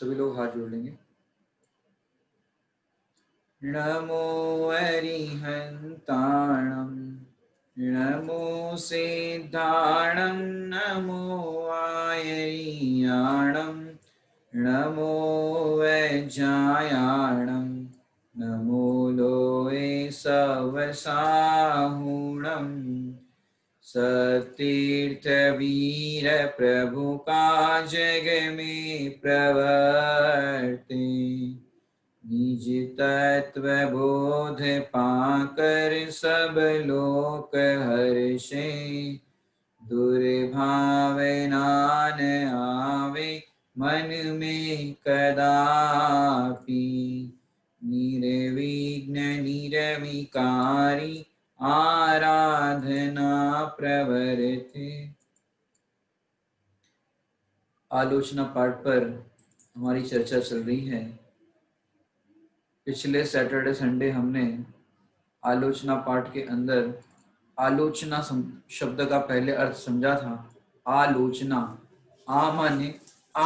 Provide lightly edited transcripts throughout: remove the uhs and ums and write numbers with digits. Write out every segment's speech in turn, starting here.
सभी लोग हाथ जोड़ लेंगे। नमो अरिहंताणं नमो सिद्धाणं नमो आयर्याणं नमो वैज्ञायाणं नमो लोये सवसाहुणं सतीर्थ वीर प्रभु का जग में प्रवर्ते निज तत्व बोध पाकर सब लोक हर्षे दुर्भावना न आवे मन में कदापि निर्विघ्न निर्विकारी आराधना प्रवृत्ति। आलोचना पाठ पर हमारी चर्चा चल रही है। पिछले सैटरडे संडे हमने आलोचना पाठ के अंदर आलोचना शब्द का पहले अर्थ समझा था। आलोचना, आ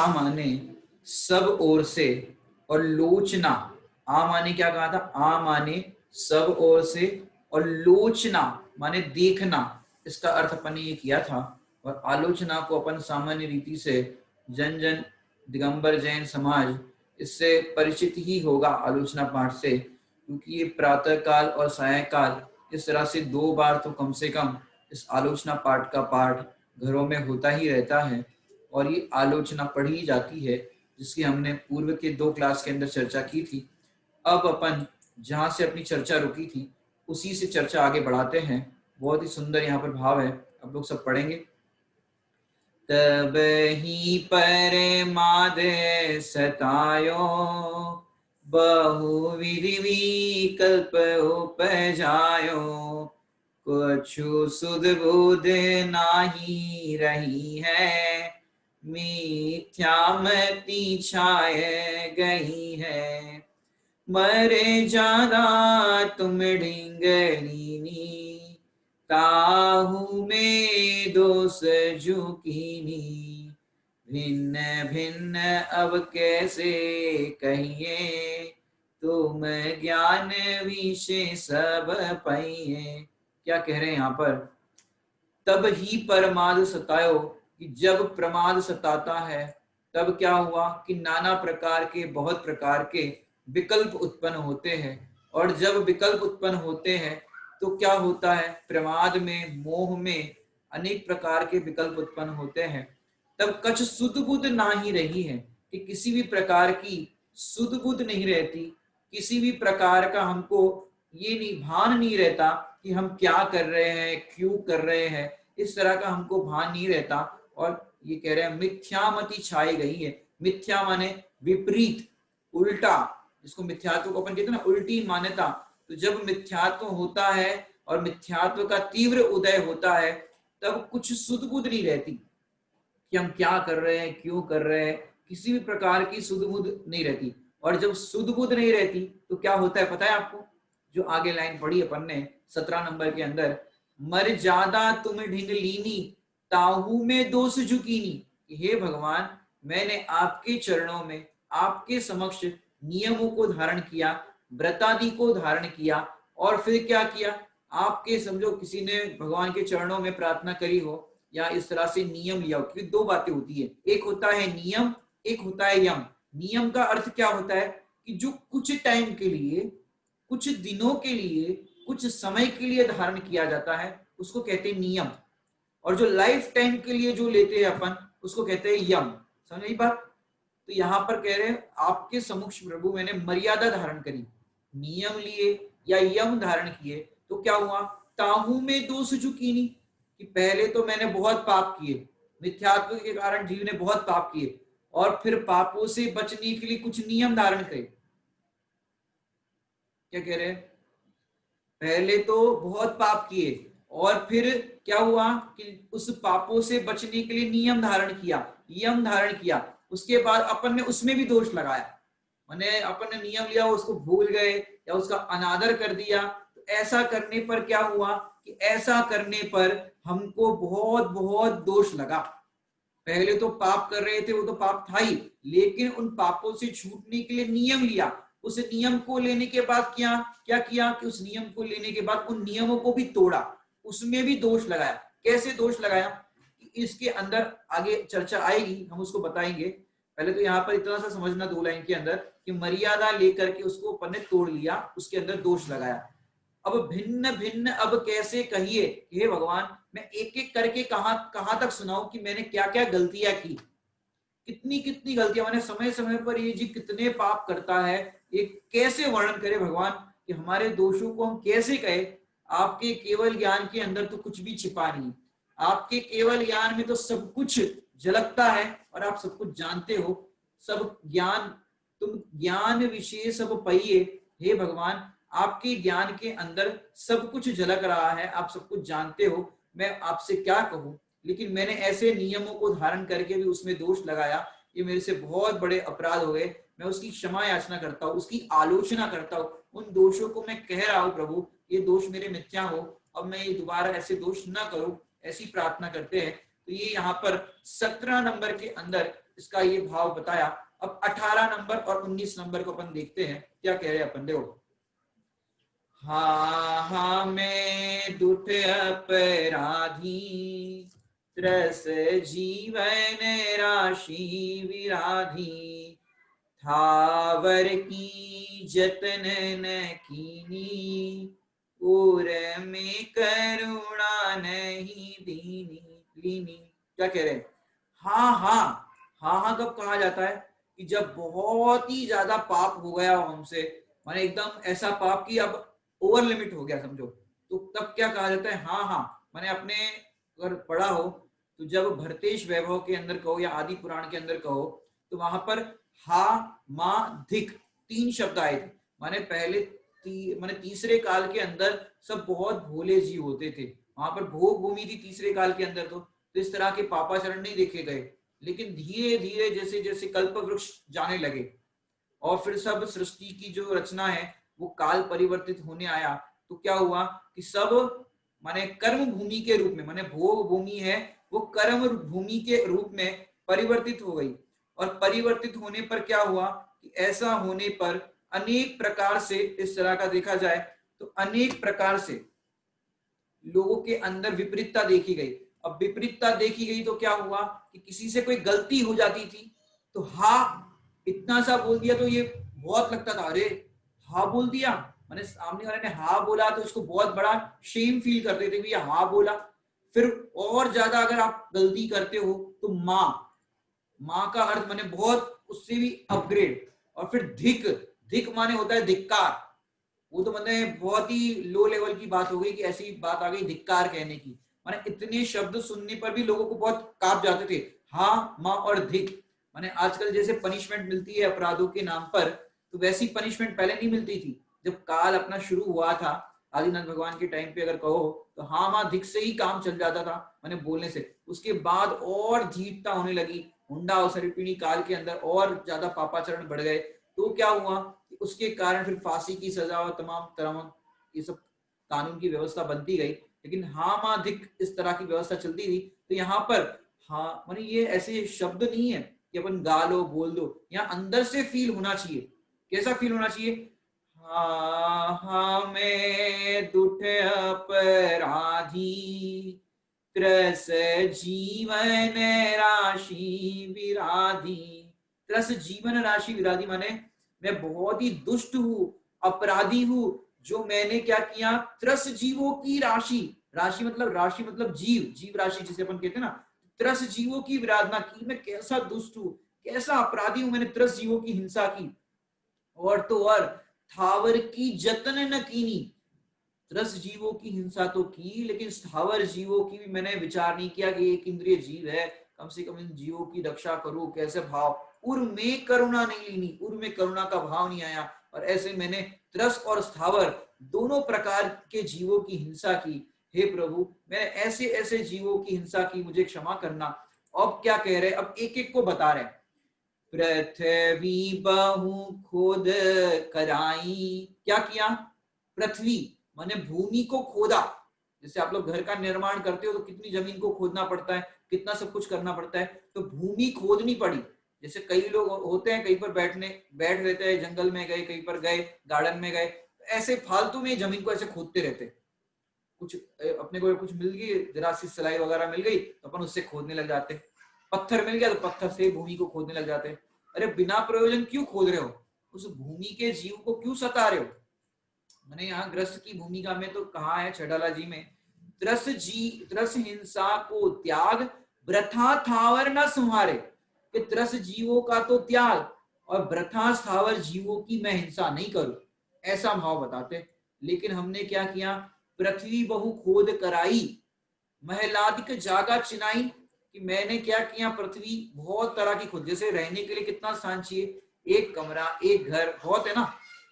माने सब ओर से, और लोचना, आ माने क्या कहा था? आ माने सब ओर से, और लोचना माने देखना। इसका अर्थ अपन ने ये किया था। और आलोचना को अपन सामान्य रीति से जन दिगंबर जैन समाज इससे परिचित ही होगा आलोचना पाठ से, क्योंकि ये प्रातः काल और सायंकाल इस तरह से 2 बार तो कम से कम इस आलोचना पाठ का पाठ घरों में होता ही रहता है। और ये आलोचना पढ़ी जाती है, जिसकी हमने पूर्व के 2 क्लास के अंदर चर्चा की थी। अब अपन जहां से अपनी चर्चा रुकी थी उसी से चर्चा आगे बढ़ाते हैं। बहुत ही सुंदर यहाँ पर भाव है, अब लोग सब पढ़ेंगे। तब ही पर मादे सतायो बहुविधि विकल्प उपजायो कुछु सुध बुध नाही रही है मिथ्यामति छाय गई है मरे ज्यादा तुम ढिंगलीनी ताहू में दोष झुकीनी भिन्न भिन्न अब कैसे कहिए तुम ज्ञान विषय सब पाइए। क्या कह रहे हैं यहाँ पर? तब ही प्रमाद सतायो, कि जब प्रमाद सताता है तब क्या हुआ कि नाना प्रकार के, बहुत प्रकार के विकल्प उत्पन्न होते हैं। और जब विकल्प उत्पन्न होते हैं तो क्या होता है? प्रमाद में, मोह में अनेक प्रकार के विकल्प उत्पन्न होते हैं। तब कछ सुध बुध ना ही रही है, कि किसी भी प्रकार की सुध बुध नहीं रहती, किसी भी प्रकार का हमको ये नहीं भान नहीं रहता कि हम क्या कर रहे हैं, क्यों कर रहे हैं, इस तरह का हमको भान नहीं रहता। और ये कह रहे हैं मिथ्यामति छाई गई है। मिथ्या माने विपरीत, उल्टा, जिसको मिथ्यात्व को अपन कहते हैं ना, उल्टी मान्यता। तो जब मिथ्यात्व होता है और मिथ्यात्व का तीव्र उदय होता है तब कुछ सुध बुध नहीं रहती कि हम क्या कर रहे हैं, क्यों कर रहे हैं, किसी भी प्रकार की सुध बुध नहीं रहती। और जब सुध बुध नहीं रहती तो क्या होता है पता है आपको? जो आगे लाइन पढ़ी अपन ने 17 नंबर के अंदर, मर ज्यादा तुम ढिंग लीनी ताहू में दोष झुकीनी। हे भगवान, मैंने आपके चरणों में, आपके समक्ष नियमों को धारण किया, व्रतादि को धारण किया, और फिर क्या किया? आपके समझो किसी ने भगवान के चरणों में प्रार्थना करी हो या इस तरह से नियम लिया हो, क्योंकि 2 बातें होती है, एक होता है नियम, एक होता है यम। नियम का अर्थ क्या होता है? कि जो कुछ टाइम के लिए, कुछ दिनों के लिए, कुछ समय के लिए धारण किया जाता है उसको कहते हैं नियम। और जो लाइफ टाइम के लिए जो लेते हैं अपन उसको कहते हैं यम। समझ बात? तो यहाँ पर कह रहे हैं आपके समुक्ष प्रभु मैंने मर्यादा धारण करी, नियम लिए या यम धारण किए, तो क्या हुआ? ताहू में दोष झुकीनी, कि पहले तो मैंने बहुत पाप किए, मिथ्यात्व के कारण जीव ने बहुत पाप किए, और फिर पापों से बचने के लिए कुछ नियम धारण करे। क्या कह रहे हैं? पहले तो बहुत पाप किए और फिर क्या हुआ कि उस पापों से बचने के लिए नियम धारण किया, यम धारण किया। उसके बाद अपन ने उसमें भी दोष लगाया, मैंने अपन ने नियम लिया उसको भूल गए या उसका अनादर कर दिया। तो ऐसा करने पर क्या हुआ कि ऐसा करने पर हमको बहुत बहुत दोष लगा। पहले तो पाप कर रहे थे, वो तो पाप था ही, लेकिन उन पापों से छूटने के लिए नियम लिया। उस नियम को लेने के बाद क्या किया कि उस नियम को लेने के बाद उन नियमों को भी तोड़ा, उसमें भी दोष लगाया। कैसे दोष लगाया कि इसके अंदर आगे चर्चा आएगी, हम उसको बताएंगे। पहले तो यहाँ पर इतना सा समझना 2 लाइन के अंदर कि मर्यादा लेकर के उसको अपन ने तोड़ लिया, उसके अंदर दोष लगाया। अब भिन्न भिन्न अब कैसे कहिए, हे भगवान मैं एक एक करके कहां कहां तक सुनाऊं कि मैंने क्या क्या गलतियां की, कितनी कितनी गलतियां, मैंने समय समय पर ये जी कितने पाप करता है, ये कैसे वर्णन करे भगवान कि हमारे दोषों को हम कैसे कहे। आपके केवल ज्ञान के अंदर तो कुछ भी छिपा नहीं, आपके केवल ज्ञान में तो सब कुछ झलकता है और आप सब कुछ जानते हो। सब ज्ञान तुम ज्ञान विशेष सब पहिए, हे भगवान आपके ज्ञान के अंदर सब कुछ झलक रहा है, आप सब कुछ जानते हो, मैं आपसे क्या कहूं। लेकिन मैंने ऐसे नियमों को धारण करके भी उसमें दोष लगाया, ये मेरे से बहुत बड़े अपराध हो गए। मैं उसकी क्षमा याचना करता हूँ, उसकी आलोचना करता हूँ, उन दोषों को मैं कह रहा हूँ प्रभु ये दोष मेरे मिथ्या हो, अब मैं ये दोबारा ऐसे दोष ना करूं, ऐसी प्रार्थना करते हैं। तो ये यहाँ पर 17 नंबर के अंदर इसका ये भाव बताया। अब 18 नंबर और 19 नंबर को अपन देखते हैं क्या कह रहे हैं अपन। देखो, हा मैं दुख अपराधी, त्रस जीवन राशि विराधी, थावर की जतन न कीनी, और में करुणा नहीं दीनी लीनी। क्या कह रहे हैं? हाँ हाँ, हाँ हाँ कब कहा जाता है कि जब बहुत ही ज्यादा पाप हो गया हो हमसे, माने एकदम ऐसा पाप कि अब ओवर लिमिट हो गया समझो, तो तब क्या कहा जाता है? हाँ हाँ। मैंने अपने अगर पढ़ा हो तो जब भरतेश वैभव के अंदर कहो या आदि पुराण के अंदर कहो तो वहां पर हा मा धिक 3 शब्द आए थे। माने पहले माने तीसरे काल के अंदर सब बहुत भोले जीव होते थे, वहां पर भोग भूमि थी तीसरे काल के अंदर, तो इस तरह के पापाचरण नहीं देखे गए। लेकिन धीरे धीरे जैसे जैसे कल्प वृक्ष जाने लगे और फिर सब सृष्टि की जो रचना है वो काल परिवर्तित होने आया, तो क्या हुआ कि सब माने कर्म भूमि के रूप में, माने भोग भूमि है वो कर्म भूमि के रूप में परिवर्तित हो गई। और परिवर्तित होने पर क्या हुआ कि ऐसा होने पर अनेक प्रकार से, इस तरह का देखा जाए तो अनेक प्रकार से लोगों के अंदर विपरीतता देखी गई। अब विपरीतता देखी गई तो क्या हुआ कि किसी से कोई गलती हो जाती थी तो हा इतना सा बोल दिया तो ये बहुत लगता था, अरे हा बोल दिया, मैंने सामने वाले ने हा बोला तो इसको बहुत बड़ा शेम फील करते थे, ये हा बोला। फिर और ज्यादा अगर आप गलती करते हो तो माँ, माँ का अर्थ माने बहुत उससे भी अपग्रेड। और फिर धिक, धिक माने होता है धिक्कार, वो तो मतलब बहुत ही लो लेवल की बात हो गई कि ऐसी बात आ गई धिक्कार कहने की। माने इतने शब्द सुनने पर भी लोगों को बहुत कांप जाते थे, हाँ माँ और धिक। माने आजकल जैसे पनिशमेंट मिलती है अपराधों के नाम पर, तो वैसी पनिशमेंट पहले नहीं मिलती थी। जब काल अपना शुरू हुआ था आदिनाथ भगवान के टाइम पे अगर कहो तो हाँ माँ धिक से ही काम चल जाता था, मैंने बोलने से। उसके बाद और धीरता होने लगी, हुंडा और सरिपीणी काल के अंदर और ज्यादा पापाचरण बढ़ गए। तो क्या हुआ, उसके कारण फिर फांसी की सजा और तमाम तरह ये सब कानून की व्यवस्था बनती गई। लेकिन हामाधिक इस तरह की व्यवस्था चलती थी। तो यहाँ पर हाँ माने ये ऐसे शब्द नहीं है कि अपन गा लो बोल दो, यहाँ अंदर से फील होना चाहिए। कैसा फील होना चाहिए? हाँ हाँ मैं दुख अपराधी, त्रस जीवन राशि विराधी। त्रस जीवन राशि विराधी माने मैं बहुत ही दुष्ट हूं, अपराधी हूं, जो मैंने क्या किया, त्रस जीवों की राशि, राशि मतलब जीव, जीव राशि जिसे अपन कहते हैं ना, त्रस जीवों की विराधना की। मैं कैसा दुष्ट हूं, कैसा अपराधी हूं, मैंने त्रस जीवों की हिंसा की। और तो और थावर की जतन न कीनी, त्रस जीवों की हिंसा तो की लेकिन स्थावर जीवों की भी मैंने विचार नहीं किया कि एक इंद्रिय जीव है, कम से कम इन जीवों की रक्षा करूं। कैसे भाव, उर में करुणा नहीं लीनी, उर में करुणा का भाव नहीं आया। और ऐसे मैंने त्रस और स्थावर दोनों प्रकार के जीवों की हिंसा की। हे प्रभु मैंने ऐसे ऐसे जीवों की हिंसा की, मुझे क्षमा करना। अब क्या कह रहे, अब एक एक को बता रहे। पृथ्वी बहु खुद कराई, क्या किया? पृथ्वी माने भूमि को खोदा। जैसे आप लोग घर का निर्माण करते हो तो कितनी जमीन को खोदना पड़ता है, कितना सब कुछ करना पड़ता है। तो भूमि खोदनी पड़ी। जैसे कई लोग होते हैं कहीं पर बैठ रहते हैं, जंगल में गए, कहीं पर गए, गार्डन में गए, ऐसे फालतू में जमीन को ऐसे खोदते रहते। कुछ अपने को कुछ मिल गई, जरा सी सिलाई वगैरह मिल गई तो अपन उससे खोदने लग जाते। पत्थर मिल गया तो पत्थर से भूमि को खोदने लग जाते। अरे बिना प्रयोजन क्यों खोद रहे हो? उस भूमि के जीव को क्यों सता रहे हो? मैंने यहाँ ग्रस्त की भूमिका में तो कहा है छडाला जी में, त्रस हिंसा को त्याग, वृथा थावर न संहारे। कि त्रस जीवों का तो त्याग और वृथा स्थावर जीवों की मैं हिंसा नहीं करूं, ऐसा भाव बताते। लेकिन हमने क्या किया? पृथ्वी बहु खोद कराई, महलादिक जागा चिनाई। कि मैंने क्या किया? पृथ्वी बहुत तरह की खोद, जैसे रहने के लिए कितना स्थान चाहिए, एक कमरा, एक घर बहुत है ना।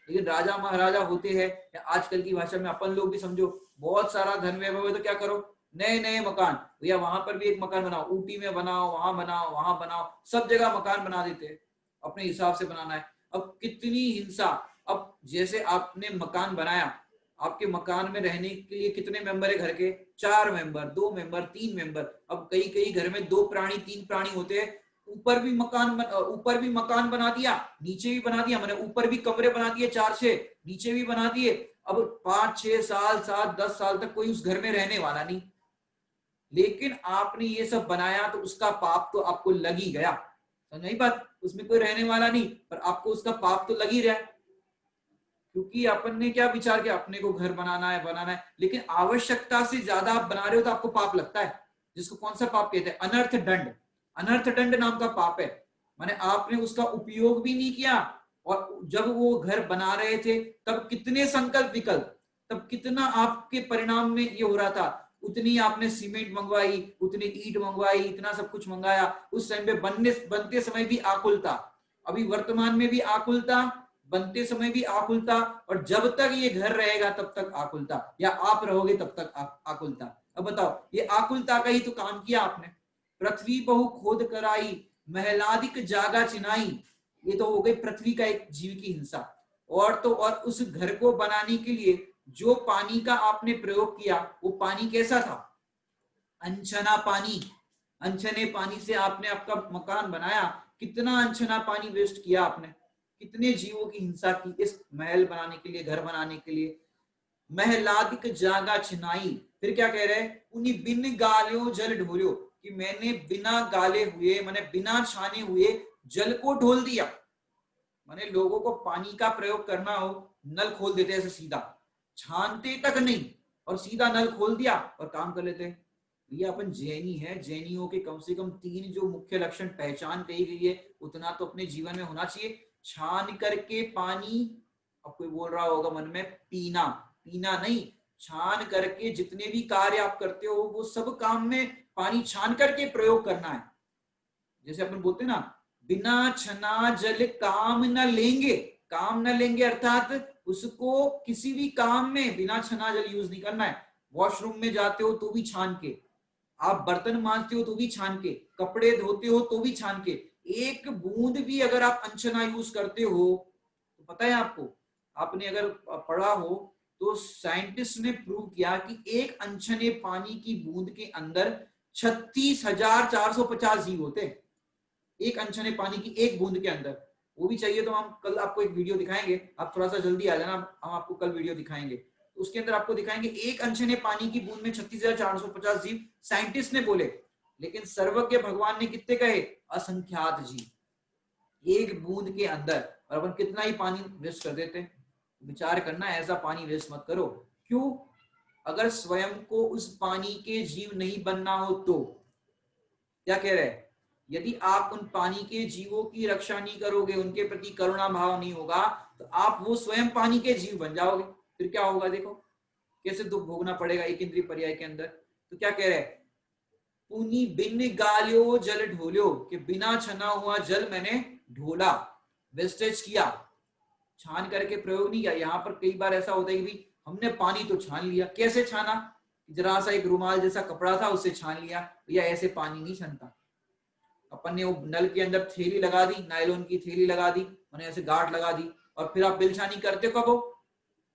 लेकिन राजा महाराजा होते हैं, या आजकल की भाषा में अपन लोग भी समझो, बहुत सारा धन वैभव है तो क्या करो, नए नए मकान, भैया वहां पर भी एक मकान बनाओ, ऊटी में बनाओ, वहां बनाओ, वहां बनाओ, सब जगह मकान बना देते हैं, अपने हिसाब से बनाना है। अब कितनी हिंसा। अब जैसे आपने मकान बनाया, आपके मकान में रहने के लिए कितने मेंबर है घर के? 4 मेंबर, 2 मेंबर, 3 मेंबर। अब कई कई घर में 2 प्राणी 3 प्राणी होते हैं। ऊपर भी मकान बना दिया, नीचे भी बना दिया, मैंने ऊपर भी कमरे बना दिए 4-6, नीचे भी बना दिए। अब 5-6 साल, 7-10 साल तक कोई उस घर में रहने वाला नहीं। लेकिन आपने ये सब बनाया तो उसका पाप तो आपको लग ही गया। समझ नहीं बात? उसमें कोई रहने वाला नहीं, पर आपको उसका पाप तो लग ही रहा है। क्योंकि अपन ने क्या विचार किया, अपने को घर बनाना है, लेकिन आवश्यकता से ज्यादा आप बना रहे हो तो आपको पाप लगता है। जिसको कौन सा पाप कहते हैं? अनर्थ दंड। अनर्थ दंड नाम का पाप है। माने आपने उसका उपयोग भी नहीं किया, और जब वो घर बना रहे थे तब कितने संकल्प विकल्प, तब कितना आपके परिणाम में ये हो रहा था। उतनी आपने सीमेंट मंगवाई, उतनी ईट मंगवाई, इतना सब कुछ मंगाया। उस टाइम पे बनते समय भी आकुलता, अभी वर्तमान में भी आकुलता, बनते समय भी आकुलता, और जब तक ये घर रहेगा तब तक आकुलता, या आप रहोगे तब तक आकुलता। अब बताओ, ये आकुलता का ही तो काम किया आपने। पृथ्वी बहु खोद कराई, महलादिक जागा चिनाई। ये तो हो गई पृथ्वी का एक जीव की हिंसा। और तो और उस घर को बनाने के लिए जो पानी का आपने प्रयोग किया, वो पानी कैसा था? अनछना पानी। अनछने पानी से आपने आपका मकान बनाया। कितना अनछना पानी वेस्ट किया आपने, कितने जीवों की हिंसा की इस महल बनाने के लिए, घर बनाने के लिए। महलादिक जागा छिनाई। फिर क्या कह रहे हैं? उन्हीं बिन गालियों जल ढोलियो। कि मैंने बिना गाले हुए, मैंने बिना छाने हुए जल को ढोल दिया। माने लोगों को पानी का प्रयोग करना हो, नल खोल देते ऐसे सीधा, छानते तक नहीं, और सीधा नल खोल दिया और काम कर लेते। ये अपन जैनी है, जैनियों के कम से कम 3 जो मुख्य लक्षण पहचान कही गई है, उतना तो अपने जीवन में होना चाहिए। छान करके पानी, अब कोई बोल रहा होगा मन में, पीना, पीना नहीं, छान करके जितने भी कार्य आप करते हो वो सब काम में पानी छान करके प्रयोग करना है। जैसे अपन बोलते हैं ना, बिना छना जल काम न लेंगे। काम न लेंगे अर्थात उसको किसी भी काम में बिना छना जल यूज नहीं करना है। वॉशरूम में जाते हो तो भी छान के, आप बर्तन मांजते हो तो भी छान के, कपड़े धोते हो तो भी छान के। एक बूंद भी अगर आप अनछना यूज करते हो तो पता है आपको, आपने अगर पढ़ा हो तो साइंटिस्ट ने प्रूव किया कि एक अनछने पानी की बूंद के अंदर 36,450 जीव होते हैं। एक अनछने पानी की एक बूंद के अंदर। वो भी चाहिए तो हम कल आपको एक वीडियो दिखाएंगे, आप थोड़ा सा जल्दी आ जाना, हम आपको कल वीडियो दिखाएंगे। तो उसके अंदर आपको दिखाएंगे एक अनछने पानी की बूंद में 36,450 जीव साइंटिस्ट ने बोले। लेकिन सर्वज्ञ भगवान ने कितने कहे? असंख्यात जीव एक बूंद के अंदर। और अपन कितना ही पानी वेस्ट कर देते। विचार करना, ऐसा पानी वेस्ट मत करो। क्यों? अगर स्वयं को उस पानी के जीव नहीं बनना हो तो क्या कह रहे हैं? यदि आप उन पानी के जीवों की रक्षा नहीं करोगे, उनके प्रति करुणा भाव नहीं होगा, तो आप वो स्वयं पानी के जीव बन जाओगे। फिर क्या होगा? देखो कैसे दुख भोगना पड़ेगा एक इंद्रिय पर्याय के अंदर। तो क्या कह रहे हैं? पुनी बिन गालियो जल ढोलियो। कि बिना छना हुआ जल मैंने ढोला, वेस्टेज किया, छान करके प्रयोग नहीं किया। यहाँ पर कई बार ऐसा होता है कि भाई हमने पानी तो छान लिया। कैसे छाना? जरा सा एक रुमाल जैसा कपड़ा था, उससे छान लिया। भैया ऐसे पानी नहीं छनता। अपन ने वो नल के अंदर थैली लगा दी, नायलॉन की थैली लगा दी, मैंने ऐसे गांठ लगा दी, और फिर आप बिलछानी करते हो कब हो?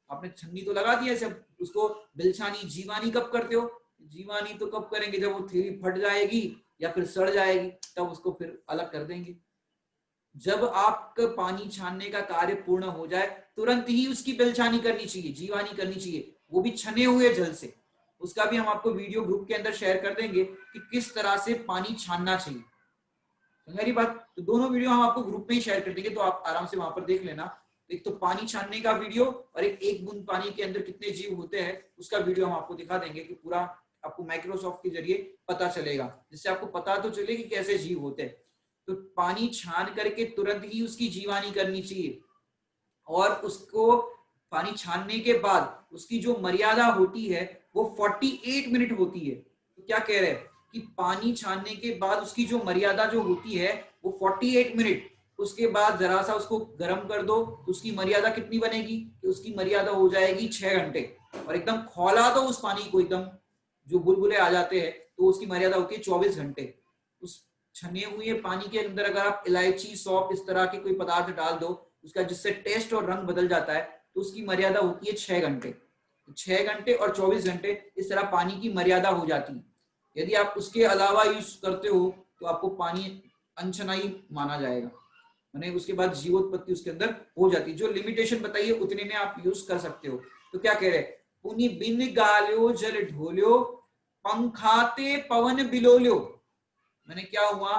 आपने छन्नी तो लगा दी ऐसे, उसको बिलछानी जीवानी कब करते हो? जीवानी तो कब करेंगे? जब वो थैली फट जाएगी, या फिर सड़ जाएगी, तब उसको फिर अलग कर देंगे। जब आपका पानी छानने का कार्य पूर्ण हो जाए तुरंत ही उसकी बेलछानी करनी चाहिए, जीवानी करनी चाहिए, वो भी छने हुए जल से। उसका भी हम आपको वीडियो ग्रुप के अंदर शेयर कर देंगे कि किस तरह से पानी छानना चाहिए। मेरी बात, तो दोनों वीडियो हम आपको ग्रुप में ही शेयर कर देंगे, तो आप आराम से वहां पर देख लेना। एक तो पानी छानने का वीडियो और एक बूंद पानी के अंदर कितने जीव होते हैं उसका वीडियो हम आपको दिखा देंगे, कि पूरा आपको माइक्रोसॉफ्ट के जरिए पता चलेगा, जिससे आपको पता तो चले कि कैसे जीव होते हैं। तो पानी छान करके तुरंत ही उसकी जीवानी करनी चाहिए, और उसको पानी छानने के बाद उसकी जो मर्यादा होती है वो 48 मिनट होती है। तो क्या कह रहे हैं कि पानी छानने के बाद उसकी जो मर्यादा जो होती है वो 48 मिनट, उसके बाद जरा सा उसको गर्म कर दो तो उसकी मर्यादा कितनी बनेगी, कि उसकी मर्यादा हो जाएगी 6 घंटे। और एकदम खौला दो उस पानी को, एकदम जो बुलबुले आ जाते हैं, तो उसकी मर्यादा होती है 24 घंटे। उस छने हुए पानी के अंदर अगर आप इलायची, सौंफ, इस तरह के कोई पदार्थ डाल दो उसका, जिससे टेस्ट और रंग बदल जाता है, तो उसकी मर्यादा होती है 6 घंटे। 6 घंटे और 24 घंटे इस तरह पानी की मर्यादा हो जाती है। यदि आप उसके अलावा यूज करते हो तो आपको पानी अनछनाई माना जाएगा, माने उसके बाद जीवोत्पत्ति उसके अंदर हो जाती है। जो लिमिटेशन बताइए उतने में आप यूज कर सकते हो। तो क्या कह रहे हैं, पुनि बिन गाल्यो जल ढोल्यो, पंखाते पवन बिलोल्यो। मैंने क्या हुआ,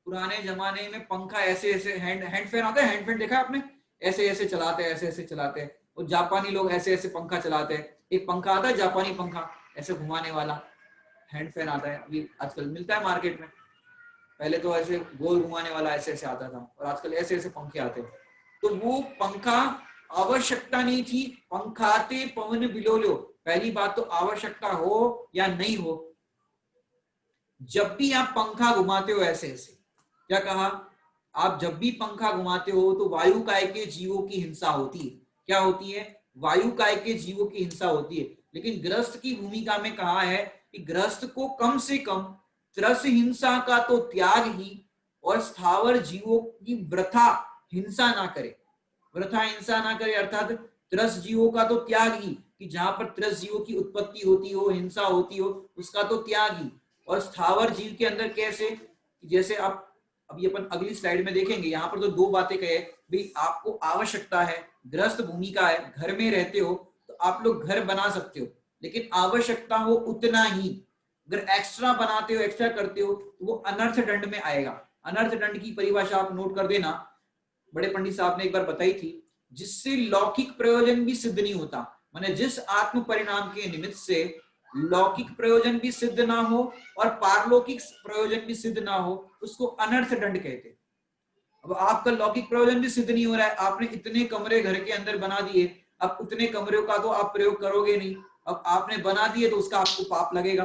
पुराने जमाने में पंखा ऐसे ऐसे, हैंड फैन आता है, हैंड फैन देखा आपने, ऐसे ऐसे चलाते हैं, ऐसे ऐसे चलाते हैं। और जापानी लोग ऐसे ऐसे पंखा चलाते हैं। एक पंखा आता है जापानी पंखा, ऐसे घुमाने वाला हैंड फैन आता है, अभी आजकल मिलता है मार्केट में। पहले तो ऐसे गोल घुमाने वाला ऐसे ऐसे आता था, और आजकल ऐसे ऐसे पंखे आते हैं। तो वो पंखा आवश्यकता नहीं थी, पंखाते पवन बिलोलो। पहली बात तो आवश्यकता हो या नहीं हो, जब भी आप पंखा घुमाते हो ऐसे ऐसे, क्या कहा, आप जब भी पंखा घुमाते हो तो वायु काय के जीवों की हिंसा होती है। क्या होती है, वायु काय के जीवों की हिंसा होती है। लेकिन गृहस्थ की भूमिका में कहा है कि गृहस्थ को कम से कम त्रस हिंसा का तो त्याग ही, और स्थावर जीवों की वृथा हिंसा ना करे। वृथा हिंसा ना करे अर्थात त्रस जीवों का तो त्याग ही, कि जहां पर त्रस जीवों की उत्पत्ति होती हो, हिंसा होती हो, उसका तो त्याग ही। और स्थावर जीव के अंदर कैसे, जैसे आप अभी अपन अगली स्लाइड में देखेंगे, यहाँ पर तो दो बातें कहे भाई, आपको आवश्यकता है, गृहस्थ भूमिका है, घर में रहते हो तो आप लोग घर बना सकते हो, लेकिन आवश्यकता हो उतना ही। अगर एक्स्ट्रा बनाते हो, एक्स्ट्रा करते हो, तो वो अनर्थ दंड में आएगा। अनर्थ दंड की परिभाषा आप नोट कर देना, बड़े पंडित साहब ने एक बार बताई थी, जिससे लौकिक प्रयोजन भी सिद्ध नहीं होता। माने जिस आत्म परिणाम के निमित्त से लौकिक प्रयोजन भी सिद्ध ना हो और पारलौकिक प्रयोजन भी सिद्ध ना हो, उसको अनर्थ दंड कहते हैं। अब आपका लौकिक प्रयोजन भी सिद्ध नहीं हो रहा है, आपने इतने कमरे घर के अंदर बना दिए, अब उतने कमरों का तो आप प्रयोग करोगे नहीं। अब आपने बना दिए तो उसका आपको पाप लगेगा।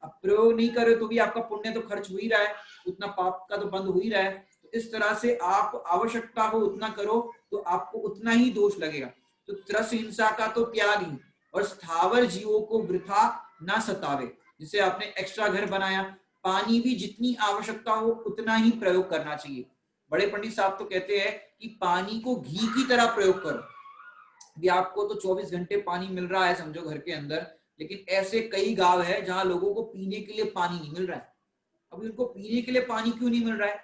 अब प्रयोग नहीं करे तो भी आपका पुण्य तो खर्च हो ही रहा है, उतना पाप का तो बंद हो ही रहा है। तो इस तरह से आप आवश्यकता हो उतना करो तो आपको उतना ही दोष लगेगा। तो त्रस हिंसा का तो त्याग ही, और स्थावर जीवों को वृथा ना सतावे। जिसे आपने एक्स्ट्रा घर बनाया, पानी भी जितनी आवश्यकता हो उतना ही प्रयोग करना चाहिए। बड़े पंडित साहब तो कहते हैं कि पानी को घी की तरह प्रयोग करो। भी आपको तो 24 घंटे पानी मिल रहा है समझो घर के अंदर, लेकिन ऐसे कई गांव है जहां लोगों को पीने के लिए पानी नहीं मिल रहा है। अभी उनको पीने के लिए पानी क्यों नहीं मिल रहा है,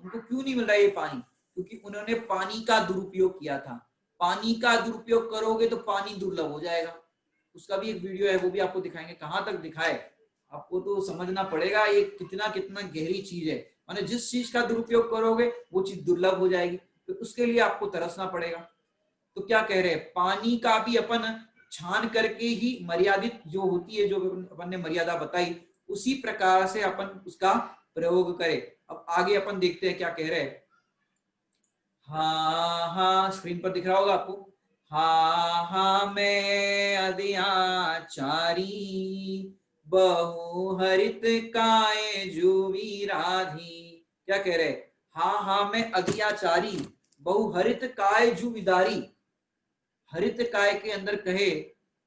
उनको क्यों नहीं मिल रहा है ये पानी, क्योंकि उन्होंने पानी का दुरुपयोग किया था। पानी का दुरुपयोग करोगे तो पानी दुर्लभ हो जाएगा। उसका भी एक वीडियो है, वो भी आपको दिखाएंगे, कहां तक दिखाए आपको तो समझना पड़ेगा ये कितना कितना गहरी चीज है। माने जिस चीज का दुरुपयोग करोगे वो चीज दुर्लभ हो जाएगी, तो उसके लिए आपको तरसना पड़ेगा। तो क्या कह रहे हैं, पानी का भी अपन छान करके ही मर्यादित जो होती है, जो अपन ने मर्यादा बताई, उसी प्रकार से अपन उसका प्रयोग करें। अब आगे अपन देखते हैं क्या कह रहे हैं। हाँ हाँ, स्क्रीन पर दिख रहा होगा आपको। हाँ हाँ मैं अदयाचारी, बहु हरित काय जुवी राधी। क्या कह रहे, हाँ हाँ मैं अदयाचारी, बहु हरित काय जु विदारी। हरित काय के अंदर कहे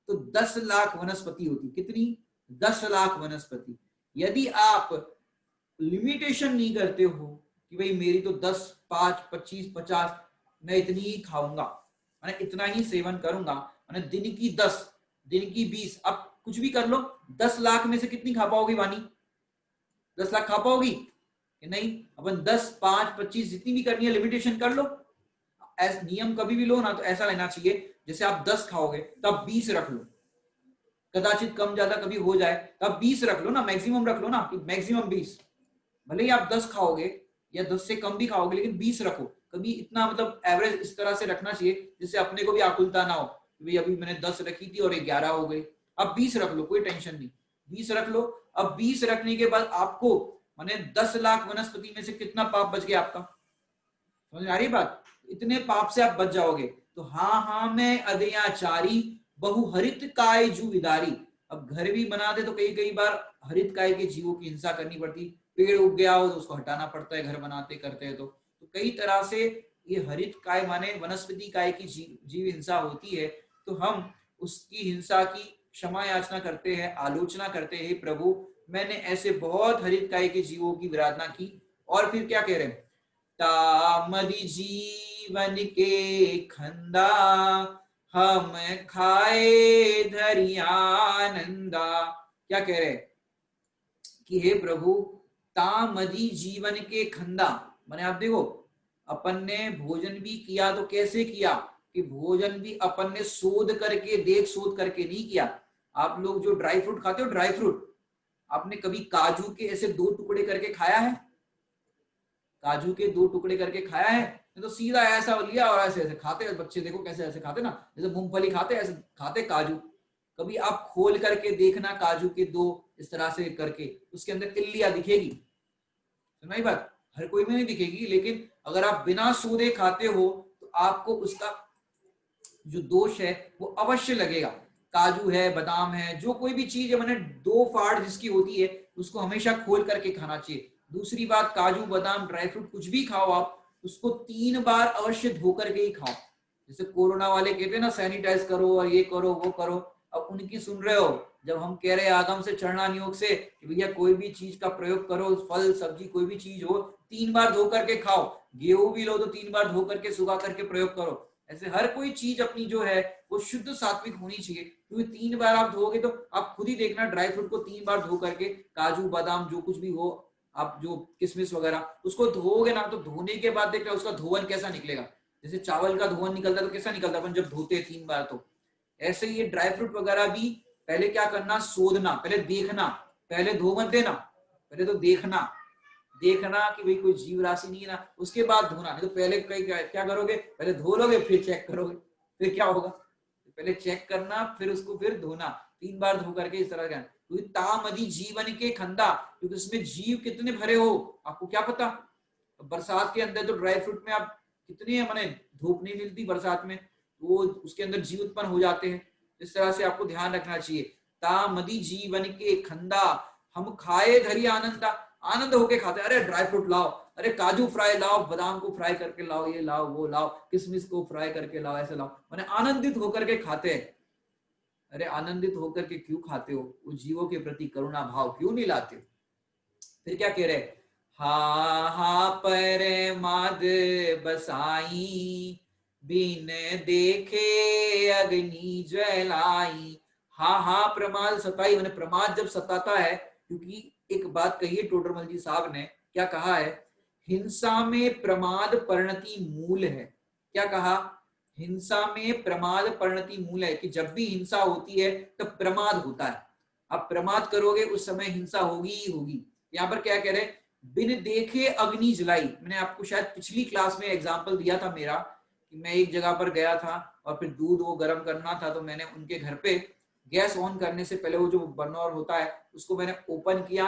तो 10 लाख वनस्पति होती। कितनी, 10 लाख वनस्पति। यदि आप लिमिटेशन नहीं करते हो कि भाई मेरी तो 10, 5, 25, 50, मैं इतनी ही खाऊंगा, मैंने इतना ही सेवन करूंगा, मैंने दिन की 10, दिन की 20, अब कुछ भी कर लो, 10 लाख में से कितनी खा पाओगे वाणी, 10 लाख खा पाओगी कि नहीं? अपन 10, 5, 25 जितनी भी करनी है लिमिटेशन कर लो। नियम कभी भी लो ना तो ऐसा लेना चाहिए, जैसे आप 10 खाओगे तो आप 20 रख लो, कदाचित कम ज्यादा कभी हो जाए तो आप 20 रख लो ना, मैक्सिमम रख लो ना कि मैक्सिमम 20। भले ही आप 10 खाओगे या 10 से कम भी खाओगे लेकिन 20 रखो। कभी इतना मतलब एवरेज इस तरह से रखना चाहिए जिससे अपने को भी आकुलता ना हो कि अभी मैंने 10 रखी थी और 11 हो गई। अब 20 रख लो, कोई टेंशन नहीं, 20 रख लो। अब 20 रखने के बाद आपको माने 10 लाख वनस्पति में से कितना पाप बच गया आपका? समझ आ रही बात? इतने पाप से आप बच जाओगे। तो हाँ हाँ मैं अदयाचारी बहु हरित काय जू विदारी। अब घर भी बनाते तो कई कई बार हरित काय के जीवों की हिंसा करनी पड़ती, पेड़ उग गया हो तो उसको हटाना पड़ता है घर बनाते करते हैं। तो कई तरह से ये हरित काय माने वनस्पति काय की जीव हिंसा होती है। तो हम उसकी हिंसा की क्षमा याचना करते हैं, आलोचना करते हैं, प्रभु मैंने ऐसे बहुत हरित काय के जीवों की विराधना की। और फिर क्या कह रहे हैं? तामदि जीवन के खंदा हम खाए धरियानंदा। क्या कह रहे कि हे प्रभु तामदि जीवन के खंदा, माने आप देखो अपन ने भोजन भी किया तो कैसे किया कि भोजन भी अपन ने शोध करके, देख शोध करके नहीं किया। आप लोग जो ड्राई फ्रूट खाते हो, ड्राई फ्रूट, आपने कभी काजू के ऐसे 2 टुकड़े करके खाया है? काजू के 2 टुकड़े करके खाया है? तो सीधा ऐसा लिया और ऐसे ऐसे खाते। बच्चे देखो कैसे ऐसे खाते ना, जैसे मूंगफली खाते ऐसे खाते काजू। कभी आप खोल करके देखना काजू के 2 इस तरह से करके, उसके अंदर तिल्लियां दिखेगी, सुनाई बात? हर कोई में नहीं दिखेगी, लेकिन अगर आप बिना सूदे खाते हो तो आपको उसका जो दोष है वो अवश्य लगेगा। काजू है, बादाम है, जो कोई भी चीज है, मैंने 2 फाड़ जिसकी होती है उसको हमेशा खोल करके खाना चाहिए। दूसरी बात, काजू बादाम ड्राई फ्रूट कुछ भी खाओ आप, उसको 3 बार अवश्य धो करके ही खाओ। जैसे कोरोना वाले कहते हैं ना सैनिटाइज करो और ये करो वो करो, अब उनकी सुन रहे हो जब हम कह रहे हैं आगम से चढ़ना नियोग से कि भैया कोई भी चीज का प्रयोग करो, फल सब्जी कोई भी चीज हो 3 बार धो करके खाओ। गेहूं भी लो तो 3 बार धो करके सुखा करके प्रयोग करो। ऐसे हर कोई चीज अपनी जो है वो शुद्ध सात्विक होनी चाहिए, क्योंकि 3 बार आप धोगे तो आप खुद ही देखना ड्राई फ्रूट को 3 बार धो करके, काजू बादाम जो कुछ भी हो, आप जो किशमिश वगैरह उसको धोगे ना, तो धोने के बाद देखना उसका धोवन कैसा निकलेगा। जैसे चावल का धोवन निकलता तो कैसा निकलता अपन जब धोते 3 बार, तो ऐसे ये ड्राई फ्रूट वगैरह भी पहले क्या करना, शोधना, पहले देखना, पहले धो मत देना, पहले तो देखना, देखना कि भाई कोई जीव राशि नहीं है ना, उसके बाद धोना। नहीं तो पहले कई क्या करोगे, पहले धो लोगे फिर चेक करोगे, फिर क्या होगा? पहले चेक करना फिर उसको फिर धोना, 3 बार धो करके इस तरह का। क्योंकि तामदि जीवन के खंदा, क्योंकि उसमें जीव कितने भरे हो आपको क्या पता। बरसात के अंदर तो ड्राई फ्रूट में आप कितने माने धूप नहीं मिलती बरसात में, वो उसके अंदर जीव उत्पन्न हो जाते हैं। इस तरह से आपको ध्यान रखना चाहिए। तामदि जीवन के खंदा हम खाए धरी आनंदा, आनंद होके खाते। अरे ड्राई फ्रूट लाओ, अरे काजू फ्राई लाओ, बादाम को फ्राई करके लाओ, ये लाओ वो लाओ, किशमिश को फ्राई करके लाओ, ऐसे लाओ, माने आनंदित होकर के खाते हैं। अरे आनंदित होकर के क्यों खाते हो? वो जीवों के प्रति करुणा भाव क्यों नहीं लाते हो? फिर क्या कह रहे, हा हा पर माद बसाई बिन देखे अग्नि ज्वलाई। हा हा प्रमाद सताई, मैंने प्रमाद जब सताता है, क्योंकि एक बात कही है टोडरमल जी साहब ने, क्या कहा है, हिंसा में प्रमाद परिणति मूल है। क्या कहा? हिंसा में प्रमाद परिणति मूल है, कि जब भी हिंसा होती है तब प्रमाद होता है। आप प्रमाद करोगे उस समय हिंसा होगी ही होगी। यहाँ पर क्या कह रहे, बिन देखे अग्नि जलाई। मैंने आपको शायद पिछली क्लास में एग्जांपल दिया था मेरा, कि मैं एक जगह पर गया था और फिर दूध वो गर्म करना था, तो मैंने उनके घर पे गैस ऑन करने से पहले वो जो बर्नर होता है उसको मैंने ओपन किया,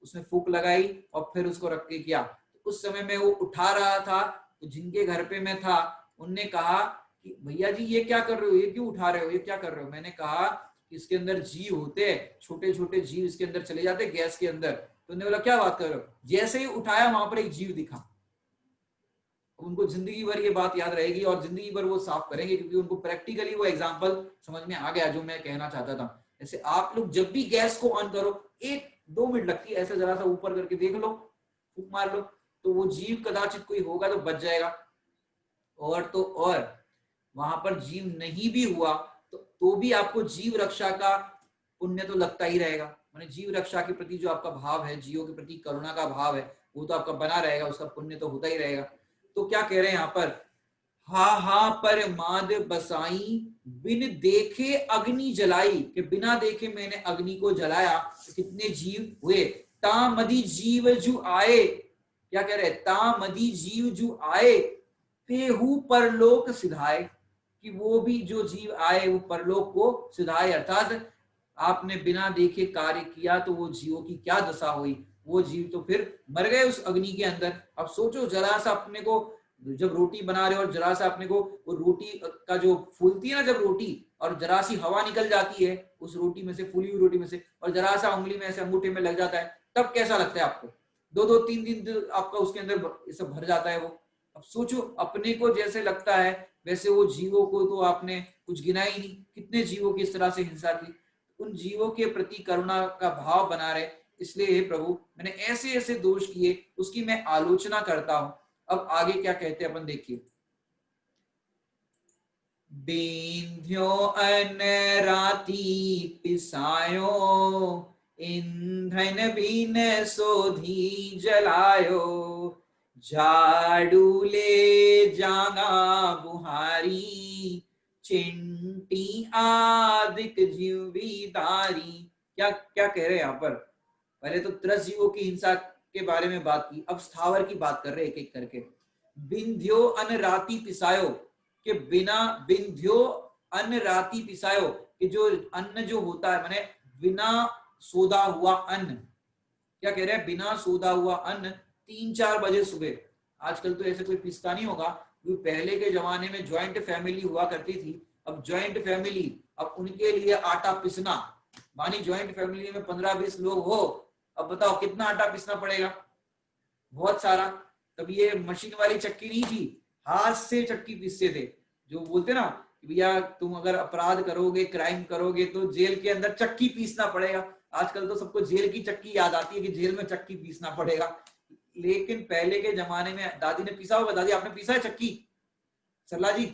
उसमें फूंक लगाई और फिर उसको रख के किया। तो उस समय मैं वो उठा रहा था, तो जिनके घर पे मैं था उनने कहा कि भैया जी ये क्या कर रहे हो, ये क्यों उठा रहे हो, ये क्या कर रहे हो? मैंने कहा इसके अंदर जीव होते हैं, छोटे छोटे जीव इसके अंदर चले जाते गैस के अंदर। तो उन्होंने बोला क्या बात कर रहे हो? जैसे ही उठाया वहां पर एक जीव दिखा। उनको जिंदगी भर ये बात याद रहेगी और जिंदगी भर वो साफ करेंगे, क्योंकि उनको प्रैक्टिकली वो एग्जांपल समझ में आ गया जो मैं कहना चाहता था। ऐसे आप लोग जब भी गैस को ऑन करो 1-2 मिनट लगती है, ऐसे जरा सा ऊपर करके देख लो, फूंक मार लो, तो वो जीव कदाचित कोई होगा तो बच जाएगा। और तो और वहां पर जीव नहीं भी हुआ तो भी आपको जीव रक्षा का पुण्य तो लगता ही रहेगा। माने जीव रक्षा के प्रति जो आपका भाव है, जीवों के प्रति करुणा का भाव है, वो तो आपका बना रहेगा, उसका पुण्य तो होता ही रहेगा। तो क्या कह रहे हैं यहाँ पर, हा हा पर माद बसाई बिन देखे अग्नि जलाई, कि बिना देखे मैंने अग्नि को जलाया तो कितने जीव हुए। तामदी जीव जु आए, क्या कह रहे हैं, तामदी जीव जु आए तेहू परलोक सिधाए, कि वो भी जो जीव आए वो परलोक को सिधाए, अर्थात आपने बिना देखे कार्य किया तो वो जीवों की क्या दशा हुई, वो जीव तो फिर मर गए उस अग्नि के अंदर। अब सोचो जरा सा अपने को, जब रोटी बना रहे हो और जरा सा अपने को वो रोटी का जो फूलती है ना जब रोटी, और जरा सी हवा निकल जाती है उस रोटी में से, फूली हुई रोटी में से, और जरा सा उंगली में ऐसे अंगूठे में लग जाता है, तब कैसा लगता है आपको। 2-2 3 दिन आपका उसके अंदर ये सब भर जाता है वो। अब सोचो अपने को जैसे लगता है वैसे वो जीवों को तो आपने कुछ गिना ही नहीं, कितने जीवों की इस तरह से हिंसा की। उन जीवों के प्रति करुणा का भाव बना रहे, इसलिए हे प्रभु मैंने ऐसे ऐसे दोष किए, उसकी मैं आलोचना करता हूं। अब आगे क्या कहते हैं अपन देखिए, बिंध्यो अन राती पिसायो ईंधन बिन सोधी जलायो, झाड़ू ले जाना बुहारी चिंटी आदिक जीवीदारी। क्या क्या कह रहे हैं यहाँ पर, पहले तो 10 जीवों की हिंसा के बारे में बात की, अब स्थावर की बात कर रहे हैं एक एक करके। बिंध्यो अन राती पिसायो, कि बिना बिंध्यो अन राती पिसायो, कि जो अन्न जो होता है माने बिना सोदा हुआ अन्न, क्या कह रहे हैं, बिना सोदा हुआ अन्न 3-4 बजे सुबह। आजकल तो ऐसे कोई पिसता नहीं होगा, क्योंकि पहले के जमाने में ज्वाइंट फैमिली हुआ करती थी। अब ज्वाइंट फैमिली, अब उनके लिए आटा पिसना, मानी ज्वाइंट फैमिली में 15-20 लोग हो, अब बताओ कितना आटा पिसना पड़ेगा, बहुत सारा। तब ये मशीन वाली चक्की नहीं थी, हाथ से चक्की पीसते थे। जो बोलते ना भैया तुम अगर अपराध करोगे, क्राइम करोगे तो जेल के अंदर चक्की पीसना पड़ेगा। आजकल तो सबको जेल की चक्की याद आती है कि जेल में चक्की पीसना पड़ेगा, लेकिन पहले के जमाने में दादी ने पीसा होगा। दादी आपने पीसा है चक्की, सरला जी?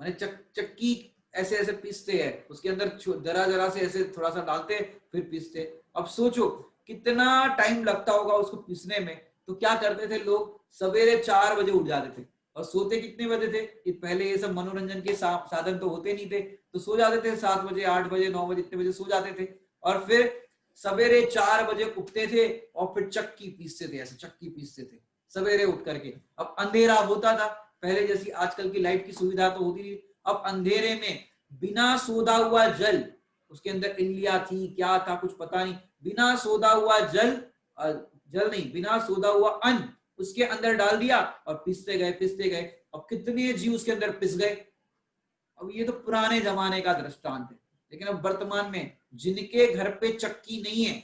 मैंने चक्की ऐसे ऐसे पीसते हैं, उसके अंदर जरा जरा से ऐसे थोड़ा सा डालते फिर पीसते। अब सोचो कितना टाइम लगता होगा उसको पीसने में। तो क्या करते थे लोग, सवेरे 4 बजे उठ जाते थे और सोते कितने बजे थे, कि पहले ये सब मनोरंजन के साधन तो होते नहीं थे, तो सो जाते थे 7 बजे 8 बजे 9 बजे इतने बजे सो जाते थे, और फिर सवेरे 4 बजे उठते थे और फिर चक्की पीसते थे, ऐसे चक्की पीसते थे सवेरे उठ करके। अब अंधेरा होता था, पहले जैसी आजकल की लाइट की सुविधा तो होती नहीं। अब अंधेरे में बिना सोधा हुआ जल, उसके अंदर इल्लिया थी क्या था कुछ पता नहीं, बिना सोधा हुआ जल नहीं, बिना सोधा हुआ अन्न उसके अंदर डाल दिया और पिसते गए पिसते गए। अब कितने जीव उसके अंदर पिस गए। अब ये तो पुराने जमाने का दृष्टांत है, लेकिन अब वर्तमान में जिनके घर पे चक्की नहीं है,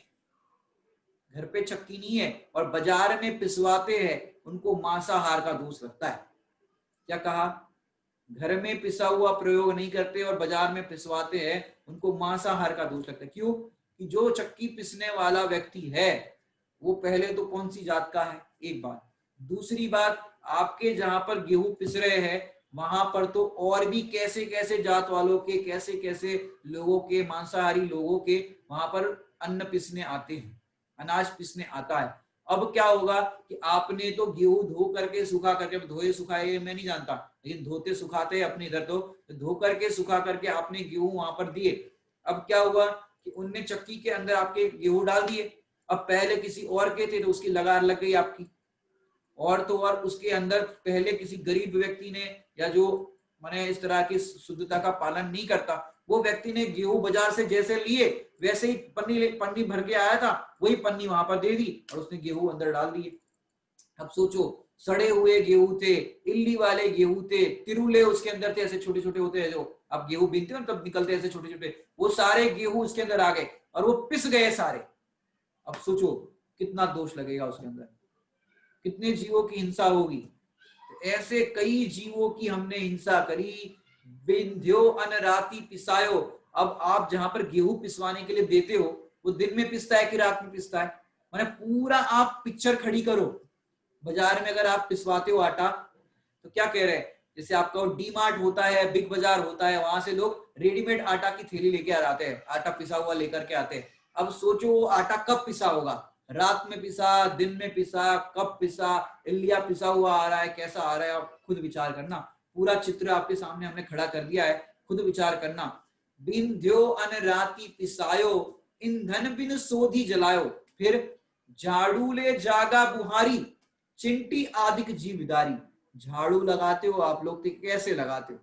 घर पे चक्की नहीं है और बाजार में पिसवाते हैं, उनको मांसाहार का दोष लगता है। क्या कहा, घर में पिसा हुआ प्रयोग नहीं करते और बाजार में पिसवाते हैं, उनको मांसाहार का दोष लगता है। क्यों? कि जो चक्की पिसने वाला व्यक्ति है वो पहले तो कौन सी जात का है, एक बात। दूसरी बात, आपके जहां पर गेहूं पिस रहे हैं वहां पर तो और भी कैसे कैसे जात वालों के, कैसे कैसे लोगों के, मांसाहारी लोगों के वहां पर अन्न पिसने आते हैं, अनाज पिसने आता है। अब क्या होगा कि आपने तो गेहूं धो करके सुखा करके, धोए सुखाए मैं नहीं जानता, लेकिन धोते सुखाते अपने इधर तो धो करके सुखा करके आपने गेहूं वहां पर दिए। अब क्या हुआ कि उनने चक्की के अंदर आपके गेहूं डाल दिए। अब पहले किसी और के थे तो उसकी लगार लग गई आपकी, और तो और उसके अंदर पहले किसी गरीब व्यक्ति ने, या जो माने इस तरह की शुद्धता का पालन नहीं करता, वो व्यक्ति ने गेहूं बाजार से जैसे लिए वैसे ही पन्नी भर के आया था, वही पन्नी वहां पर दे दी और उसने गेहूं अंदर डाल दिए। अब सोचो सड़े हुए गेहूं थे, इल्ली वाले गेहूं थे, तिरुले उसके अंदर थे, ऐसे छोटे छोटे होते हैं जो आप गेहूं बीनते हो तब निकलते ऐसे छोटे छोटे, वो सारे गेहूं उसके अंदर आ गए और वो पिस गए सारे। अब सोचो कितना दोष लगेगा उसके अंदर, कितने जीवों की हिंसा होगी। तो ऐसे कई जीवों की हमने हिंसा करी। बिंध्यो अन राती पिसायो, अब आप जहां पर गेहूं पिसवाने के लिए देते हो वो दिन में पिसता है कि रात में पिसता है, माने पूरा आप पिक्चर खड़ी करो। बाजार में अगर आप पिसवाते हो आटा तो क्या कह रहे हैं, जैसे आपका डी मार्ट होता है, बिग बाजार होता है, वहां से लोग रेडीमेड आटा की थैली लेके आते हैं, आटा पिसा हुआ लेकर के आते हैं। अब सोचो वो आटा कब पिसा होगा, रात में पिसा, दिन में पिसा, कब पिसा, इल्लिया पिसा हुआ आ रहा है, कैसा आ रहा है, आप खुद विचार करना। पूरा चित्र आपके सामने हमने खड़ा कर दिया है, खुद विचार करना। बिन द्यो अन राती पिसायो, ईंधन बिन सोधी जलायो, फिर झाड़ू ले जागा बुहारी, चिंटी आदिक जीवदारी। झाड़ू लगाते हो आप लोग तो कैसे लगाते हो?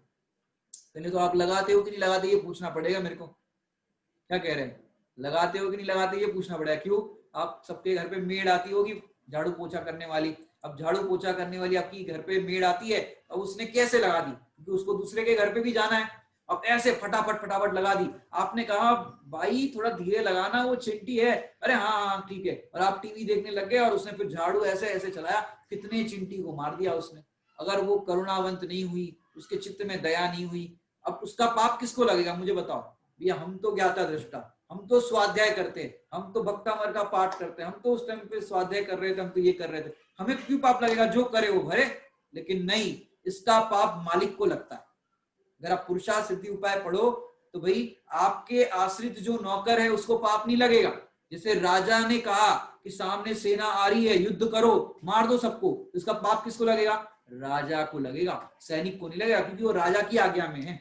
पहले तो आप लगाते हो कि नहीं लगाते ये पूछना पड़ेगा मेरे को। क्या कह रहे हैं, लगाते हो कि नहीं लगाते ये पूछना पड़ेगा। क्यों? आप सबके घर पे मेड आती होगी झाड़ू पोछा करने वाली। अब झाड़ू पोछा करने वाली आपकी घर पे मेड आती है, अब उसने कैसे लगा दी? क्योंकि उसको दूसरे के घर पे भी जाना है। अब ऐसे फटाफट फटाफट लगा दी। आपने कहा भाई थोड़ा धीरे लगाना, वो चिंटी है। अरे हाँ हाँ ठीक है। और आप टीवी देखने लग गए और उसने फिर झाड़ू ऐसे ऐसे चलाया, कितने चिंटी को मार दिया उसने। अगर वो करुणावंत नहीं हुई, उसके चित्त में दया नहीं हुई, अब उसका पाप किसको लगेगा मुझे बताओ भैया। हम तो ज्ञाता दृष्टा, हम तो स्वाध्याय करते, हम तो भक्तामर का पाठ करते, हम तो उस टाइम पे स्वाध्याय कर रहे थे, हम तो ये कर रहे थे, हमें क्यों पाप लगेगा? जो करे वो भरे। लेकिन नहीं, इसका पाप मालिक को लगता है। अगर आप पुरुषार्थ सिद्धि उपाय पढ़ो तो भाई आपके आश्रित जो नौकर है उसको पाप नहीं लगेगा। जैसे राजा ने कहा कि सामने सेना आ रही है, युद्ध करो, मार दो सबको, इसका पाप किसको लगेगा? राजा को लगेगा, सैनिक को नहीं लगेगा, क्योंकि वो राजा की आज्ञा में है।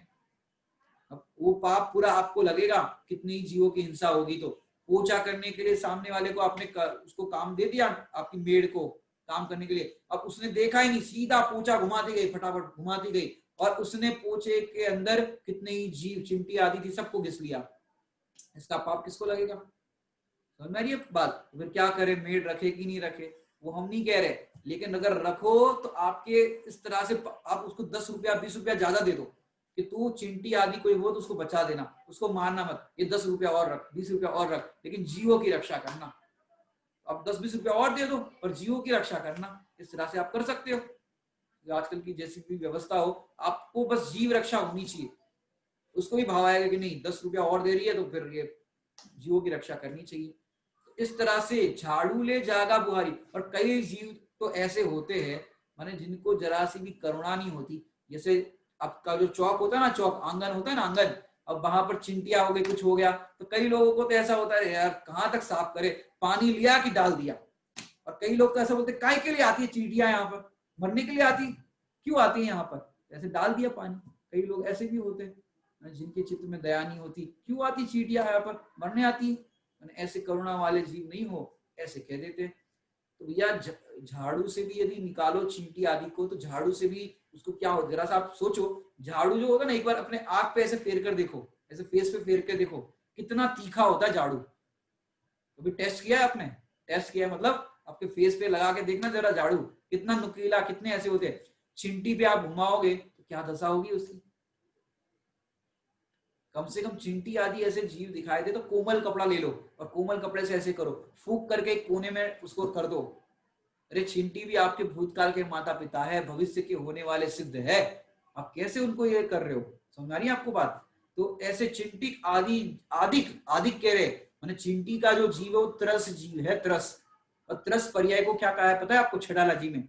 अब वो पाप पूरा आपको लगेगा, कितनी जीवों की हिंसा होगी। तो पोछा करने के लिए सामने वाले को आपने उसको काम दे दिया, आपकी मेड को काम करने के लिए। अब उसने देखा ही नहीं, सीधा पोछा घुमाती गई, फटाफट घुमाती गई, और उसने पोछे के अंदर कितने ही जीव चिंटी आदि थी सबको घिस लिया। इसका पाप किसको लगेगा? समझ में आ रही है बात? फिर क्या करे, मेड रखे कि नहीं रखे वो हम नहीं कह रहे, लेकिन अगर रखो तो आपके इस तरह से आप उसको 10 रुपया 20 रुपया ज्यादा दे दो कि तू चिंटी आदि कोई हो तो उसको बचा देना, उसको मारना मत, ये 10 रुपया और रख, 20 रुपया और रख, लेकिन जीवों की रक्षा करना। अब 10-20 रुपया और दे दो पर जीवों की रक्षा करना। इस तरह से आप कर सकते हो। आजकल की जैसी भी व्यवस्था हो, आपको बस जीव रक्षा होनी चाहिए। उसको भी भाव आएगा कि नहीं 10 रुपया और दे रही है तो फिर ये जीवों की रक्षा करनी चाहिए। इस तरह से झाड़ू ले जागा बुहारी। और कई जीव तो ऐसे होते हैं माने जिनको जरा सी भी करुणा नहीं होती। जैसे आपका जो चौक होता है ना, चौक आंगन होता है ना, आंगन, अब वहां पर चिंटिया हो गई, कुछ हो गया, तो कई लोगों को तो ऐसा होता है यार कहाँ तक साफ करे, पानी लिया कि डाल दिया। और कई लोग तो ऐसा बोलते काय के लिए आती है चींटियां यहाँ पर, मरने के लिए आती, क्यों आती है यहाँ पर, ऐसे डाल दिया पानी। कई लोग ऐसे भी होते हैं जिनके चित्त में दया नहीं होती, क्यों आती चींटियां यहाँ पर, मरने आती है। ऐसे करुणा वाले जीव नहीं हो, ऐसे कह देते। तो भैया झाड़ू से भी यदि निकालो चींटी आदि को, तो झाड़ू से भी उसको क्या हो, जरा सा आप सोचो, झाड़ू जो होगा ना, एक बार अपने आंख पे ऐसे फेर कर देखो, ऐसे फेस पे फेर कर देखो, कितना तीखा होता है झाड़ू। तो टेस्ट किया है आपने? टेस्ट किया मतलब आपके फेस पे लगा के देखना जरा, झाड़ू कितना नुकीला, कितने ऐसे होते हैं। चिंटी पे आप घुमाओगे तो क्या दशा होगी उसकी। कम से कम चिंटी आदि ऐसे जीव दिखाई दे तो कोमल कपड़ा ले लो और कोमल कपड़े से ऐसे करो, फूक करके एक कोने में उसको कर दो। अरे चिंटी भी आपके भूतकाल के माता पिता है, भविष्य के होने वाले सिद्ध है, आप कैसे उनको ये कर रहे हो? समझ आ रही है आपको बात? तो ऐसे चिंटी आदि, आदिक आदिक कह रहे मैंने चिंटी का जो जीव है वो त्रस जीव है, त्रस। और त्रस पर्याय को क्या कहा है पता है आपको छेड़ाला जी में?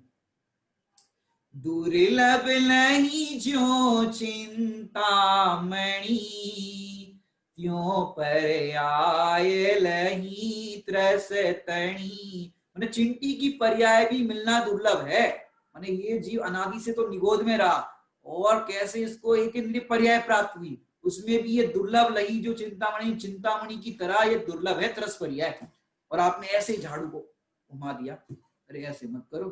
दुर्लभ नहीं जो चिंतामणि, त्यों पर आए लही त्रस तणी। मैंने चिंटी की पर्याय भी मिलना दुर्लभ है। मैंने ये जीव अनादि से तो निगोद में रहा, और कैसे इसको एक इंद्रिय पर्याय प्राप्त हुई, उसमें भी ये दुर्लभ लही जो चिंतामणि, चिंतामणि की तरह ये दुर्लभ है त्रस पर्याय। और आपने ऐसे ही झाड़ू को घुमा दिया। अरे ऐसे मत करो,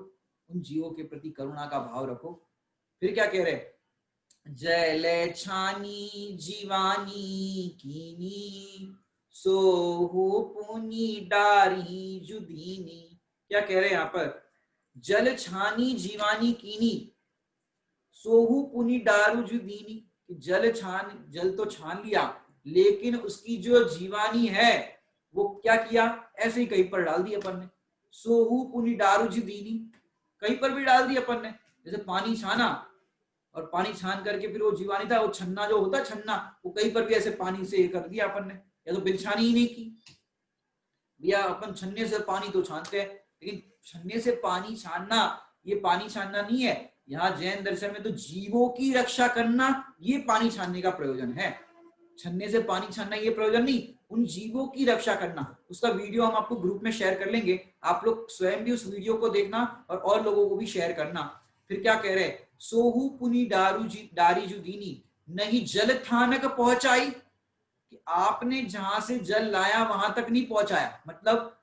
उन जीवों के प्रति करुणा का भाव रखो। फिर क्या कह रहे, जल छानी जीवानी कीनी, सोहु पुनी डारी जुदीनी। क्या कह रहे हैं यहाँ पर? जल छानी जीवानी कीनी, सोहु पुनी डारू जुदीनी। जल छान, जल तो छान लिया, लेकिन उसकी जो जीवानी है वो क्या किया, ऐसे ही कहीं पर डाल दी अपन ने। सोहु पुनी डारू जुदीनी, कहीं पर भी डाल दी अपन ने। जैसे पानी छाना, और पानी छान करके फिर वो जीवानी था, वो छन्ना जो होता है छन्ना, वो कहीं पर भी ऐसे पानी से कर दिया अपन ने, या तो बिलछानी ही नहीं की। भैया अपन छन्ने से पानी तो छानते हैं, लेकिन छन्ने से पानी छानना ये पानी छानना नहीं है। यहाँ जैन दर्शन में तो जीवों की रक्षा करना ये पानी छानने का प्रयोजन है। छन्ने से पानी छानना ये प्रयोजन नहीं, उन जीवों की रक्षा करना। उसका वीडियो हम आपको ग्रुप में शेयर कर लेंगे, आप लोग स्वयं भी उस वीडियो को देखना और लोगों को भी शेयर करना। फिर क्या कह रहे, सोहू पुनी डारी जुदीनी नहीं जल थानक पहुंचाई, कि आपने जहां से जल लाया वहां तक नहीं पहुंचाया। मतलब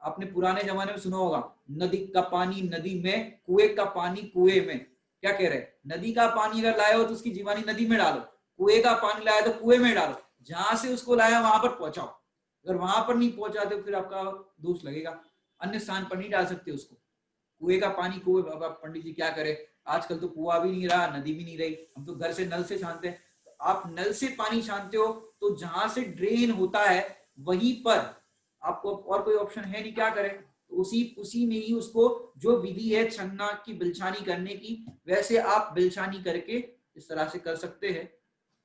आपने पुराने जमाने में सुना होगा, नदी का पानी नदी में, कुएं का पानी कुएं में। क्या कह रहे, नदी का पानी अगर लाए हो तो उसकी जीवानी नदी में डालो, कुएं का पानी लाया तो कुएं में डालो, जहां से उसको लाया वहां पर पहुंचाओ। अगर वहां पर नहीं पहुंचाते फिर आपका दोष लगेगा, अन्य स्थान पर नहीं डाल सकते उसको। कुएं का पानी कुएं, अब आप पंडित जी क्या करे, आजकल तो कुआं भी नहीं रहा, नदी भी नहीं रही, हम तो घर से नल से छानते हैं। तो आप नल से पानी छानते हो तो जहां से ड्रेन होता है वहीं पर आपको और कोई ऑप्शन है नहीं, क्या करें, तो उसी में ही उसको जो विधि है छन्ना की बिलछानी करने की, वैसे आप बिलछानी करके इस तरह से कर सकते हैं।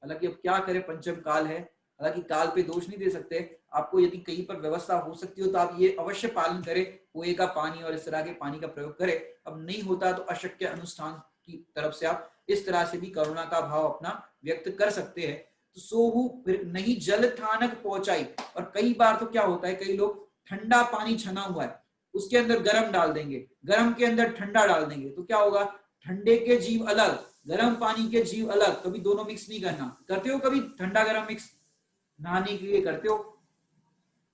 हालांकि अब क्या करें, पंचम काल है, हालांकि काल पे दोष नहीं दे सकते। आपको यदि कहीं पर व्यवस्था हो सकती हो तो आप ये अवश्य पालन करें, कुएं का पानी और इस तरह के पानी का प्रयोग करें। अब नहीं होता तो अशक्य अनुष्ठान की तरफ से आप इस तरह से भी करुणा का भाव अपना व्यक्त कर सकते हैं। तो सोहू फिर नहीं जल थानक पहुंचाई। और कई बार तो क्या होता है, कई लोग ठंडा पानी छना हुआ है उसके अंदर गर्म डाल देंगे, गर्म के अंदर ठंडा डाल देंगे, तो क्या होगा, ठंडे के जीव अलग, गर्म पानी के जीव अलग, कभी दोनों मिक्स नहीं करना। करते हो कभी ठंडा गर्म मिक्स नहाने के लिए करते हो?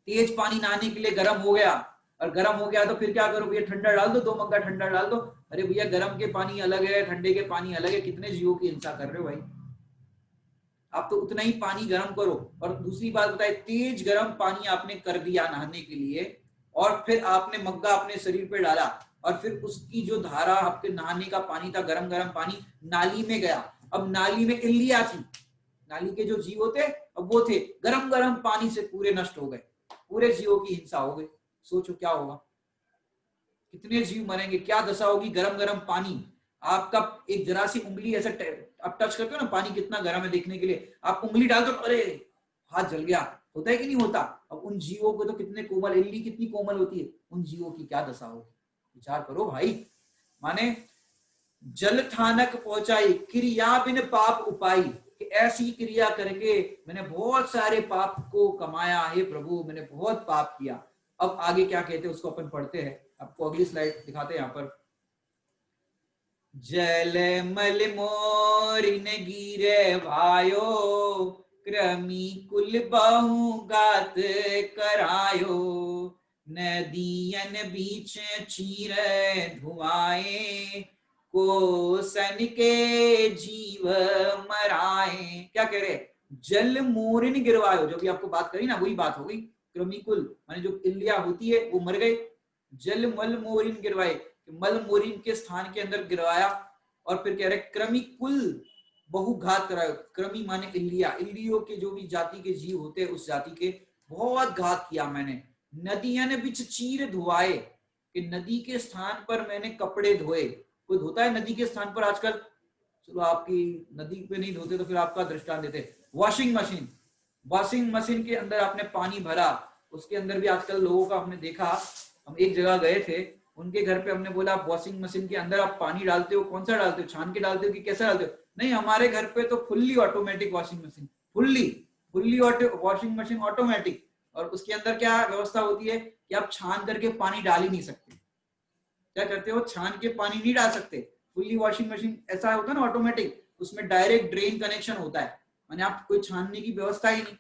तेज पानी नहाने के लिए गर्म हो गया, और गर्म हो गया तो फिर क्या करो भैया, ठंडा डाल दो, 2 मग्गा ठंडा डाल दो। अरे भैया गर्म के पानी अलग है, ठंडे के पानी अलग है, कितने जीवों की हिंसा कर रहे हो भाई। आप तो उतना ही पानी गर्म करो। और दूसरी बात बताए, तेज गर्म पानी आपने कर दिया नहाने के लिए, और फिर आपने मग्गा अपने शरीर पे डाला, और फिर उसकी जो धारा आपके नहाने का पानी था, गरम गरम पानी नाली में गया। अब नाली में इल्लियां थी, नाली के जो जीव होते अब वो थे, गरम गरम पानी से पूरे नष्ट हो गए, पूरे जीवों की हिंसा हो गई। सोचो क्या होगा, कितने जीव मरेंगे, क्या दशा होगी। गरम गरम पानी, आपका एक जरा सी उंगली ऐसे आप टच करते हो ना, पानी कितना गर्म है देखने के लिए, आप उंगली डाल दो, अरे हाथ जल गया, होता है कि नहीं होता। अब उन जीवों को तो कितने कोमल, इल्ली कितनी कोमल होती है, उन जीवों की क्या दशा होगी, विचार करो भाई। माने जल थानक पहुंचाई, क्रिया बिन पाप उपाई, कि ऐसी क्रिया करके मैंने बहुत सारे पाप को कमाया है प्रभु, मैंने बहुत पाप किया। अब आगे क्या कहते हैं उसको अपन पढ़ते हैं, आपको अगली स्लाइड दिखाते हैं। यहाँ पर जल मल मोरिन गिरे भायो, क्रमी कुल बहु गात करायो, नदियन बीच चीर धुआए, को सन के जीव मराए। क्या कह रहे, जल मोरिन गिरवायो, जो भी आपको बात करी ना वही बात हो गई। क्रमिकुल माने जो इल्लियां होती है वो मर गए, जल मल मोरिन गिरवाए, मल मोरिन के स्थान के अंदर गिरवाया। और फिर कह रहे क्रमी कुल बहुघात करायो, क्रमी माने इल्लिया, इल्लियों के जो भी जाति के जीव होते हैं उस जाति के बहुत घात किया मैंने। नदियन बिच चीर धुआए, कि नदी के स्थान पर मैंने कपड़े धोए। कोई धोता है नदी के स्थान पर आजकल? चलो आपकी नदी पे नहीं धोते तो फिर आपका दृष्टांत देते, वॉशिंग मशीन, वॉशिंग मशीन के अंदर आपने पानी भरा, उसके अंदर भी आजकल लोगों का हमने देखा। हम एक जगह गए थे, उनके घर पे हमने बोला वॉशिंग मशीन के अंदर आप पानी डालते हो, कौन सा डालते हो, छान के डालते हो कि कैसा डालते हो? नहीं, हमारे घर पे तो fully automatic washing machine, fully washing machine automatic. और उसके अंदर क्या व्यवस्था होती है कि आप छान करके पानी डाल ही नहीं सकते। क्या करते हो, छान के पानी नहीं डाल सकते। फुल्ली वॉशिंग मशीन ऐसा होता है ना ऑटोमेटिक, उसमें डायरेक्ट ड्रेन कनेक्शन होता है, माने आप कोई छानने की व्यवस्था ही नहीं।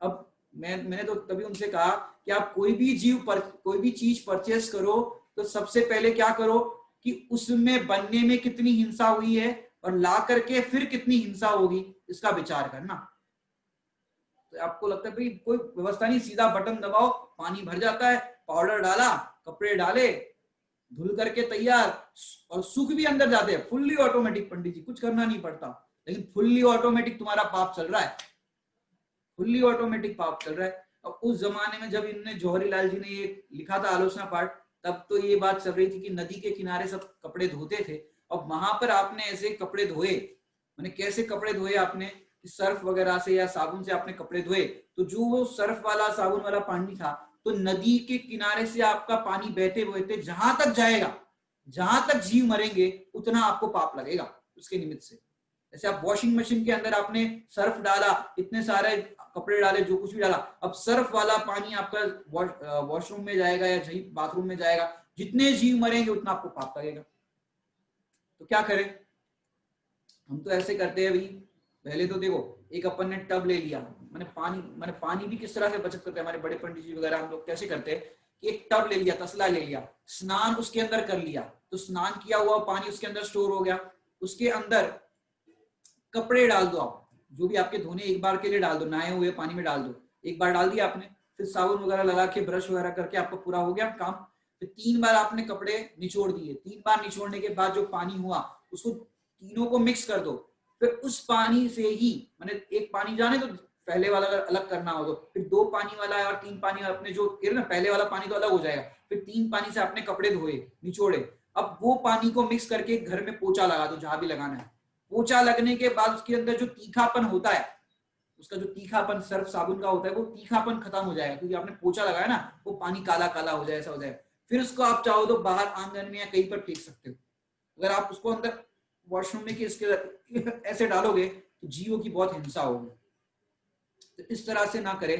अब मैंने तो तभी उनसे कहा कि आप कोई भी कोई भी चीज परचेस करो तो सबसे पहले क्या करो कि उसमें बनने में कितनी हिंसा हुई है और ला करके फिर कितनी हिंसा होगी इसका विचार करना। तो आपको लगता है भाई कोई व्यवस्था नहीं, सीधा बटन दबाओ, पानी भर जाता है, पाउडर डाला, कपड़े डाले, धुल करके तैयार, और सूख भी अंदर जाते हैं। फुल्ली ऑटोमेटिक पंडित जी, कुछ करना नहीं पड़ता। लेकिन फुल्ली ऑटोमेटिक तुम्हारा पाप चल रहा है, फुल्ली ऑटोमेटिक पाप चल रहा है। अब उस जमाने में जब इनने जौहरी लाल जी ने ये लिखा था आलोचना पाठ, तब तो ये बात चल रही थी कि नदी के किनारे सब कपड़े धोते थे। अब वहां पर आपने ऐसे कपड़े धोए, मैंने कैसे कपड़े धोए आपने, सर्फ वगैरह से या साबुन से आपने कपड़े धोए, तो जो वो सर्फ वाला साबुन वाला पानी था, तो नदी के किनारे से आपका पानी बहते बहते जहां तक जाएगा जहां तक जीव मरेंगे उतना आपको पाप लगेगा उसके निमित्त से। जैसे आप वॉशिंग मशीन के अंदर आपने सर्फ डाला, इतने सारे कपड़े डाले, जो कुछ भी डाला, अब सर्फ वाला पानी आपका वॉशरूम में जाएगा या बाथरूम में जाएगा, जितने जीव मरेंगे उतना आपको पाप लगेगा। तो क्या करें? हम तो ऐसे करते हैं भाई, पहले तो देखो एक अपन ने टब ले लिया, मैंने पानी भी किस तरह से बचत करते हैं हमारे बड़े पंडित जी वगैरह, हम लोग कैसे करते हैं कि एक टब ले लिया, तसला ले लिया, स्नान उसके अंदर कर लिया, तो स्नान किया हुआ पानी उसके अंदर स्टोर हो गया, उसके अंदर कपड़े डाल दो, आप जो भी आपके धोने एक बार के लिए डाल दो, नहाए हुए पानी में डाल दो, एक बार डाल दिया आपने, फिर साबुन वगैरह लगा के ब्रश वगैरह करके आपका पूरा हो गया काम। फिर 3 बार आपने कपड़े निचोड़ दिए, 3 बार निचोड़ने के बाद जो पानी हुआ उसको तीनों को मिक्स कर दो, फिर उस पानी से ही, मैंने एक पानी जाने तो पहले वाला अगर अलग करना हो तो फिर 2 पानी वाला और 3 पानी वाला, अपने जो ना पहले वाला पानी तो अलग हो जाएगा, फिर 3 पानी से आपने कपड़े धोए निचोड़े, अब वो पानी को मिक्स करके घर में पोछा लगा दो जहां भी लगाना है। पोछा लगने के बाद उसके अंदर जो तीखापन होता है, उसका जो तीखापन सर्फ साबुन का होता है, वो तीखापन खत्म हो जाएगा, क्योंकि आपने पोछा लगाया ना, वो पानी काला काला हो जाए, ऐसा हो जाए। फिर उसको आप चाहो तो बाहर आंगन में या कहीं पर फेंक सकते हो। अगर आप उसको अंदर वॉशरूम में इसके ऐसे डालोगे तो जीवों की बहुत हिंसा होगी। तो इस तरह से ना करें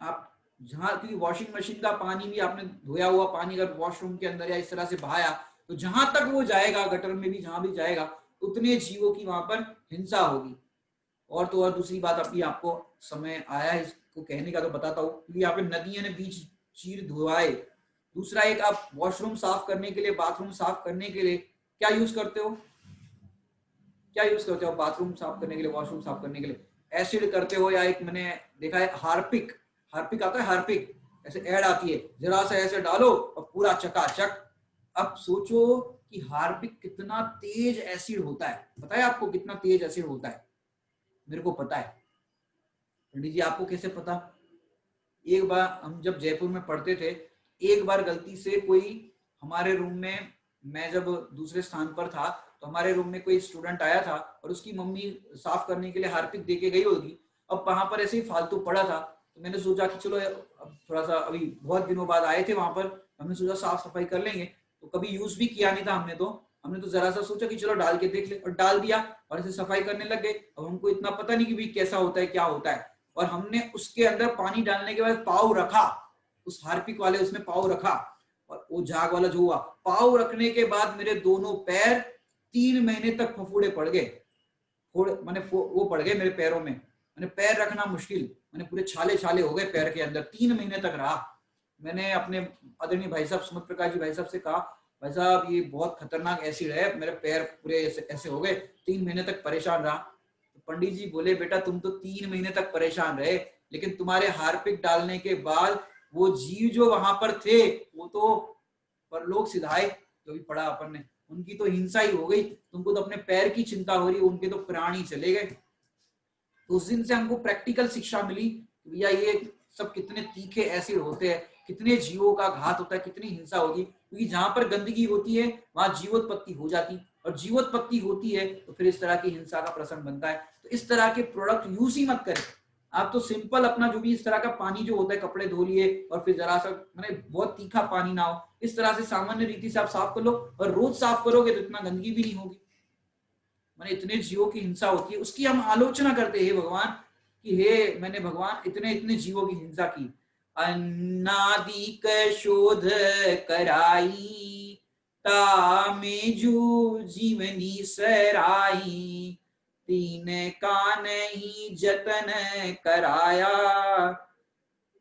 आप, जहां, क्योंकि वॉशिंग मशीन का पानी भी आपने धोया हुआ पानी अगर वॉशरूम के अंदर या इस तरह से बहाया तो जहां तक वो जाएगा, गटर में भी जहां भी जाएगा, उतने जीवों की वहां पर हिंसा होगी। और तो और दूसरी बात, अभी आपको समय आया है इसको कहने का तो बताता हूँ, क्योंकि यहाँ पे नदियों ने बीच चीर धुआए। दूसरा, एक आप वॉशरूम साफ करने के लिए, बाथरूम साफ करने के लिए क्या यूज करते हो? क्या यूज करते हो बाथरूम साफ करने के लिए, वॉशरूम साफ करने के लिए? एसिड करते हो, या एक मैंने देखा है हार्पिक, हार्पिक आता है, हार्पिक ऐसे ऐड आती है, जरा सा ऐसे डालो और पूरा चकाचक। अब सोचो कि हार्पिक कितना तेज एसिड होता है, पता है आपको कितना तेज एसिड होता है? मेरे को पता है। पंडित जी आपको कैसे पता? एक बार हम जब जयपुर में पढ़ते थे, एक बार गलती से कोई हमारे रूम में, मैं जब दूसरे स्थान पर था तो हमारे रूम में कोई स्टूडेंट आया था और उसकी मम्मी साफ करने के लिए हार्पिक दे के गई होगी। अब वहां पर ऐसे ही फालतू पड़ा था, तो मैंने सोचा कि चलो अब थोड़ा सा, अभी बहुत दिनों बाद आए थे वहां पर, हमने सोचा साफ सफाई कर लेंगे, तो कभी यूज भी किया नहीं था हमने तो जरा सा सोचा कि चलो डाल के देख ले, और डाल दिया और ऐसे सफाई करने लग गए। अब हमको इतना पता नहीं कि भाई कैसा होता है, क्या होता है, और हमने उसके अंदर पानी डालने के बाद पाव रखा, उस हार्पिक वाले उसमें पाव रखा, और वो झाग वाला जो हुआ, पाव रखने के बाद मेरे दोनों पैर 3 महीने तक फफूड़े पड़ गए, मैंने वो पड़ गए मेरे पैरों में, मैंने पैर रखना मुश्किल, मैंने पूरे छाले छाले हो गए पैर के अंदर, 3 महीने तक रहा। मैंने अपने आदरणीय भाई साहब सुमित प्रकाश जी भाई साहब से कहा, भाई साहब ये बहुत खतरनाक एसिड है, मेरे पैर पूरे ऐसे हो गए, 3 महीने तक परेशान रहा। तो पंडित जी बोले, बेटा तुम तो 3 महीने तक परेशान रहे, लेकिन तुम्हारे हार्पिक डालने के बाद वो जीव जो वहां पर थे वो तो परलोक सिधाए, जो भी पढ़ा अपन ने, उनकी तो हिंसा ही हो गई। तुमको तो अपने पैर की चिंता हो रही है, उनके तो प्राण ही चले गए। तो उस दिन से हमको प्रैक्टिकल शिक्षा मिली, भैया ये सब कितने तीखे एसिड होते हैं, कितने जीवों का घात होता है, कितनी हिंसा होगी, क्योंकि जहां पर गंदगी होती है वहां जीवोत्पत्ति हो जाती, और जीवोत्पत्ति होती है तो फिर इस तरह की हिंसा का प्रसंग बनता है। तो इस तरह के प्रोडक्ट यूज ही मत करें आप, तो सिंपल अपना जो भी इस तरह का पानी जो होता है, कपड़े धो लिए और फिर जरा सा, मैंने बहुत तीखा पानी ना हो, इस तरह से सामान्य रीति से आप साफ कर लो, और रोज साफ करोगे तो इतना गंदगी भी नहीं होगी। मैंने इतने जीवों की हिंसा होती है, उसकी हम आलोचना करते हैं भगवान कि हे मैंने भगवान इतने इतने जीवों की हिंसा की। अन्नादिक शोध कराई, तामेजु जीवनी सराई, तीन का नहीं जतन कराया,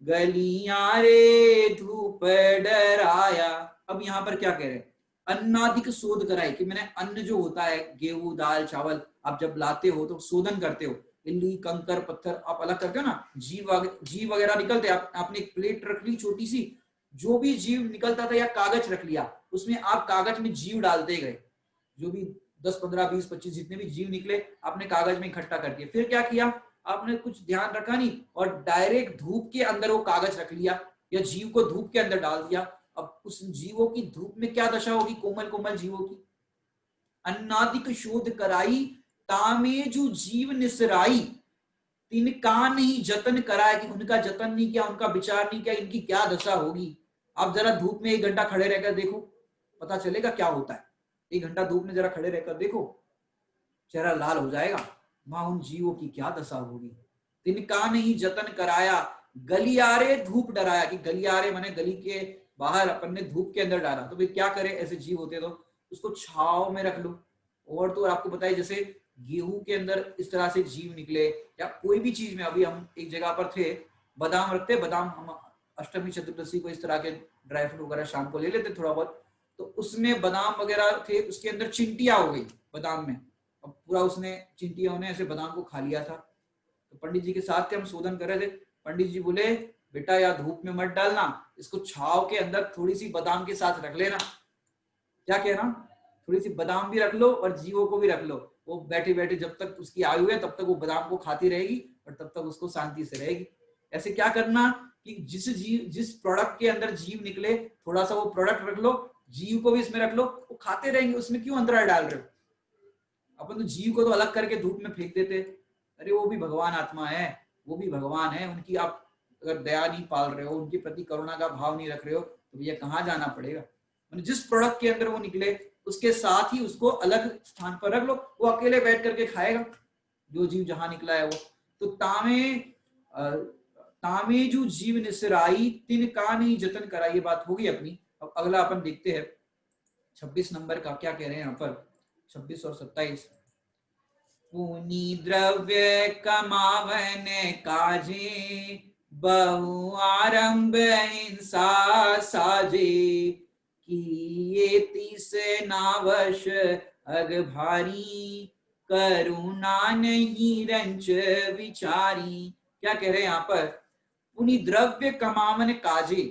गलियां रे धूप डराया। अब यहाँ पर क्या कह रहे हैं? अन्नादिक शोध कराई, कि मैंने अन्न जो होता है, गेहूं दाल चावल, आप जब लाते हो तो शोधन करते हो, इल्ली कंकर पत्थर आप अलग करते हो ना, जीव वगैरह निकलते, आपने एक प्लेट रख ली छोटी सी, जो भी जीव निकलता था, या कागज रख लिया, उसमें आप कागज में जीव डालते गए, जो भी 10 15 20 25 जितने भी जीव निकले आपने कागज में इकट्ठा कर दिया। फिर क्या किया आपने? कुछ ध्यान रखा नहीं, और डायरेक्ट धूप के अंदर वो कागज रख लिया, या जीव को धूप के अंदर डाल दिया। अब उस जीवों की धूप में क्या दशा होगी, कोमल कोमल जीवों की। अन्नादिक शोध कराई, तामेजु जीव निसराई, तिनका नहीं जतन कराया, कि उनका जतन नहीं किया, उनका विचार नहीं किया, इनकी क्या दशा होगी। आप जरा धूप में 1 घंटा खड़े रहकर देखो, पता चलेगा क्या होता है। 1 घंटा धूप में जरा खड़े रहकर देखो, चेहरा लाल हो जाएगा। मां उन जीवों की क्या दशा होगी। तिनका नहीं जतन कराया, गलियारे धूप डराया, कि गलियारे माने गली के बाहर अपन ने धूप के अंदर डाला, तो भाई क्या करे, ऐसे जीव होते तो उसको छाव में रख लो। और तो आपको पता है जैसे गेहूं के अंदर इस तरह से जीव निकले, या कोई भी चीज में, अभी हम एक जगह पर थे, बादाम रखते, बादाम हम अष्टमी चतुर्दशी को इस तरह के ड्राई फ्रूट वगैरह शाम को ले लेते थोड़ा बहुत, तो उसमें बादाम वगैरह थे, उसके अंदर चिंटिया हो गई बादाम में, अब पूरा उसने चिंटियों ने ऐसे बादाम को खा लिया था। तो पंडित जी के साथ थे, हम शोधन कर रहे थे, पंडित जी बोले बेटा या धूप में मत डालना, इसको छाव के अंदर थोड़ी सी बादाम के साथ रख लेना। क्या कहना, थोड़ी सी बादाम भी रख लो और जीवों को भी रख लो, वो बैठे बैठे जब तक उसकी आयु है तब तक वो बादाम को खाती रहेगी और तब तक उसको शांति से रहेगी। ऐसे क्या करना कि जिस प्रोडक्ट के अंदर जीव निकले, थोड़ा सा वो प्रोडक्ट रख लो, जीव को भी इसमें रख लो, वो खाते रहेंगे, उसमें क्यों अंतराल डाल रहे हो। अपन तो जीव को तो अलग करके धूप में फेंक देते, अरे वो भी भगवान आत्मा है, वो भी भगवान है, उनकी आप अगर दया नहीं पाल रहे हो, उनके प्रति करुणा का भाव नहीं रख रहे हो, तो भैया कहाँ जाना पड़ेगा। जिस प्रोडक्ट के अंदर वो निकले उसके साथ ही उसको अलग स्थान पर रख लो, वो अकेले बैठ करके खाएगा जो जीव जहां निकला है वो। तो तामे जो जीव निसराई तिन का नहीं जतन करा, ये बात होगी अपनी। अब अगला अपन देखते हैं 26 नंबर का, क्या कह रहे हैं यहाँ पर 26 और 27। पुनि द्रव्य कमावन काजे, बहु आरंभ हिंसा साजे, किए तिस नावश अग भारी, करुणा नहीं रंच विचारी। क्या कह रहे हैं यहाँ पर, पुनि द्रव्य कमावन काजे,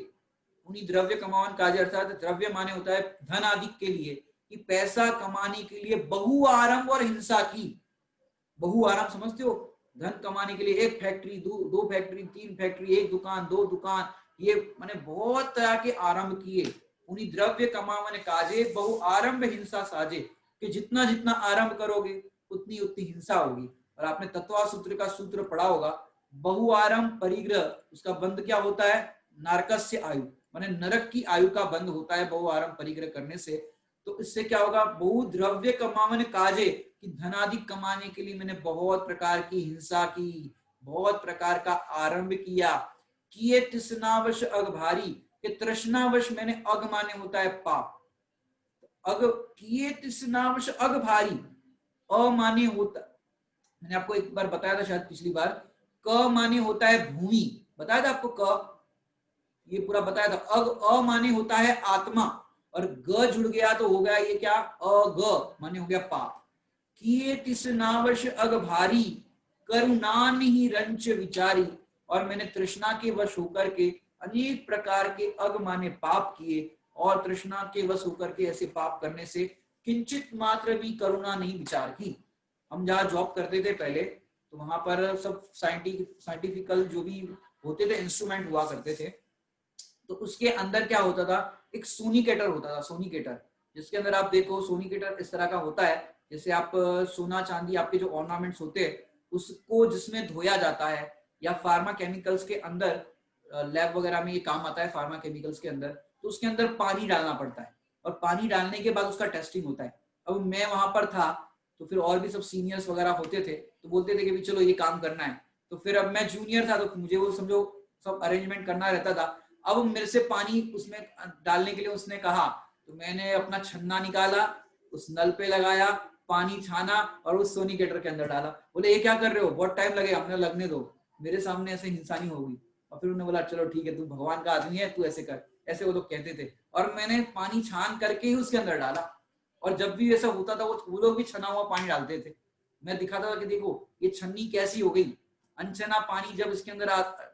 पुनि द्रव्य कमावन काजे अर्थात द्रव्य माने होता है धन आदि के लिए, कि पैसा कमाने के लिए बहु आरंभ और हिंसा की। बहु आरंभ समझते हो, धन कमाने के लिए एक फैक्ट्री, दो फैक्ट्री, 3 फैक्ट्री, एक दुकान, 2 दुकान, ये माने बहुत तरह के आरंभ किए। पुनि द्रव्य कमावन काजे, बहु आरंभ हिंसा साजे, कि जितना जितना आरंभ करोगे उतनी उतनी हिंसा होगी। और आपने तत्वा सूत्र का सूत्र पढ़ा होगा, बहु आरंभ परिग्रह, उसका बंद क्या होता है, नारकस्य आयु, माने नरक की आयु का बंद होता है बहु आरंभ परिग्रह करने से। तो इससे क्या होगा, बहु द्रव्य कमावन काजे, कि धनाधिक कमाने के लिए मैंने बहुत प्रकार की हिंसा की, बहुत प्रकार का आरंभ किया। किए तृष्णावश अग भारी, कि तृष्णावश मैंने अग माने होता है पाप, अग किए तृष्णावश अग भारी, अमाने होता, मैंने आपको एक बार बताया था शायद पिछली बार, क माने होता है भूमि, बताया था आपको, क ये पूरा बताया था। अग अमाने होता है आत्मा, और ग जुड़ गया तो हो गया ये क्या, अग माने हो गया पाप। किए तृष्णावश अग भारी, करुणान ही रंच विचारी, और मैंने तृष्णा के वश होकर के अनेक प्रकार के अग माने पाप किए, और तृष्णा के वश होकर के ऐसे पाप करने से किंचित मात्र भी करुणा नहीं विचार की। हम जहाँ जॉब करते थे पहले, तो वहां पर सब साइंटिफिकल जो भी होते थे इंस्ट्रूमेंट हुआ करते थे, तो उसके अंदर क्या होता था, एक सोनिकेटर होता था, सोनिकेटर, जिसके अंदर आप देखो सोनिकेटर इस तरह का होता है, जैसे आप सोना चांदी आपके जो ऑर्नामेंट्स होते हैं उसको जिसमें धोया जाता है, या फार्मा केमिकल्स के अंदर लैब वगैरह में ये काम आता है, फार्मा केमिकल्स के अंदर, तो उसके अंदर पानी डालना पड़ता है, और पानी डालने के बाद उसका टेस्टिंग होता है। अब मैं वहां पर था, तो फिर और भी सब सीनियर्स वगैरह होते थे, तो बोलते थे कि चलो ये काम करना है, तो फिर अब मैं जूनियर था तो मुझे वो समझो सब अरेंजमेंट करना रहता था। अब मेरे से पानी उसमें डालने के लिए उसने कहा, तो मैंने अपना छन्ना निकाला, उस नल पे लगाया, पानी छाना और उस सोनिकेटर के अंदर डाला। बोले ये क्या कर रहे हो, बहुत टाइम लगेगा। हमने लगने दो, मेरे सामने ऐसे हिंसा नहीं होगी। और फिर उन्होंने बोला चलो ठीक है, तू भगवान का आदमी है, तू ऐसे कर, ऐसे वो लोग कहते थे। और मैंने पानी छान करके ही उसके अंदर डाला, और जब भी ऐसा होता था वो लोग भी छना हुआ पानी डालते थे। मैं दिखाता था कि देखो ये छन्नी कैसी हो गई, अनछना पानी जब इसके अंदर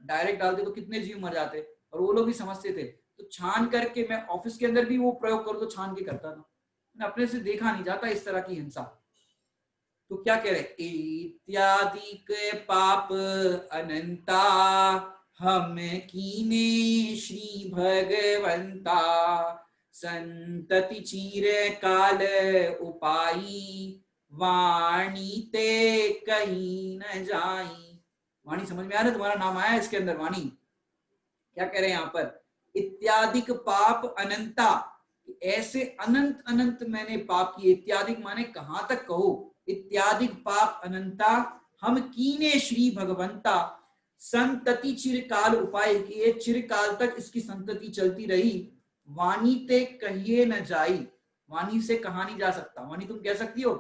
डायरेक्ट डालते तो कितने जीव मर जाते, और वो लोग भी समझते थे। तो छान करके मैं ऑफिस के अंदर भी वो प्रयोग करूँ तो छान के करता था, अपने से देखा नहीं जाता इस तरह की हिंसा। तो क्या कह रहे, इत्यादि के पाप अनंता, हम कीने श्री भगवंता, संतति चीर काल उपाई, वाणी ते कहीं न जाई। वाणी समझ में आ रहा है, तुम्हारा नाम आया इसके अंदर वाणी। क्या कह रहे हैं यहाँ पर, इत्यादिक पाप अनंता, कि ऐसे अनंत अनंत मैंने पाप किए, इत्यादि माने कहां तक कहो, इत्यादि पाप अनंता हम कीने श्री भगवंता, संतति चिरकाल उपाय किए, चिरकाल तक इसकी संतति चलती रही, वाणी ते कहिए न जाई, वाणी से कहा नहीं जा सकता, वाणी तुम कह सकती हो,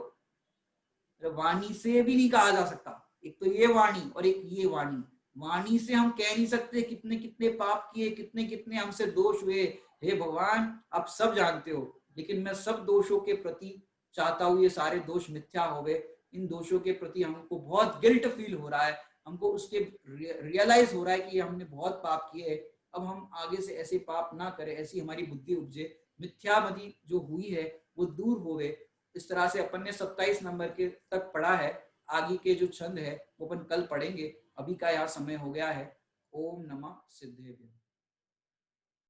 वाणी से भी नहीं कहा जा सकता, एक तो ये वाणी और एक ये वाणी, वाणी से हम कह नहीं सकते कितने कितने पाप किए, कितने कितने हमसे दोष हुए, हे भगवान आप सब जानते हो, लेकिन मैं सब दोषों के प्रति चाहता हूं ये सारे दोष मिथ्या हो गए, इन दोषों के प्रति हमको बहुत गिल्ट फील हो रहा है, हमको उसके रियलाइज हो रहा है कि ये हमने बहुत पाप किए, अब हम आगे से ऐसे पाप ना करें, ऐसी हमारी बुद्धि उपजे, मिथ्यामति जो हुई है वो दूर हो गए। इस तरह से अपन ने 27 नंबर के तक पढ़ा है, आगे के जो छंद है वो अपन कल पढ़ेंगे, अभी का यहाँ समय हो गया है। ओम नमः सिद्धेभ्यो।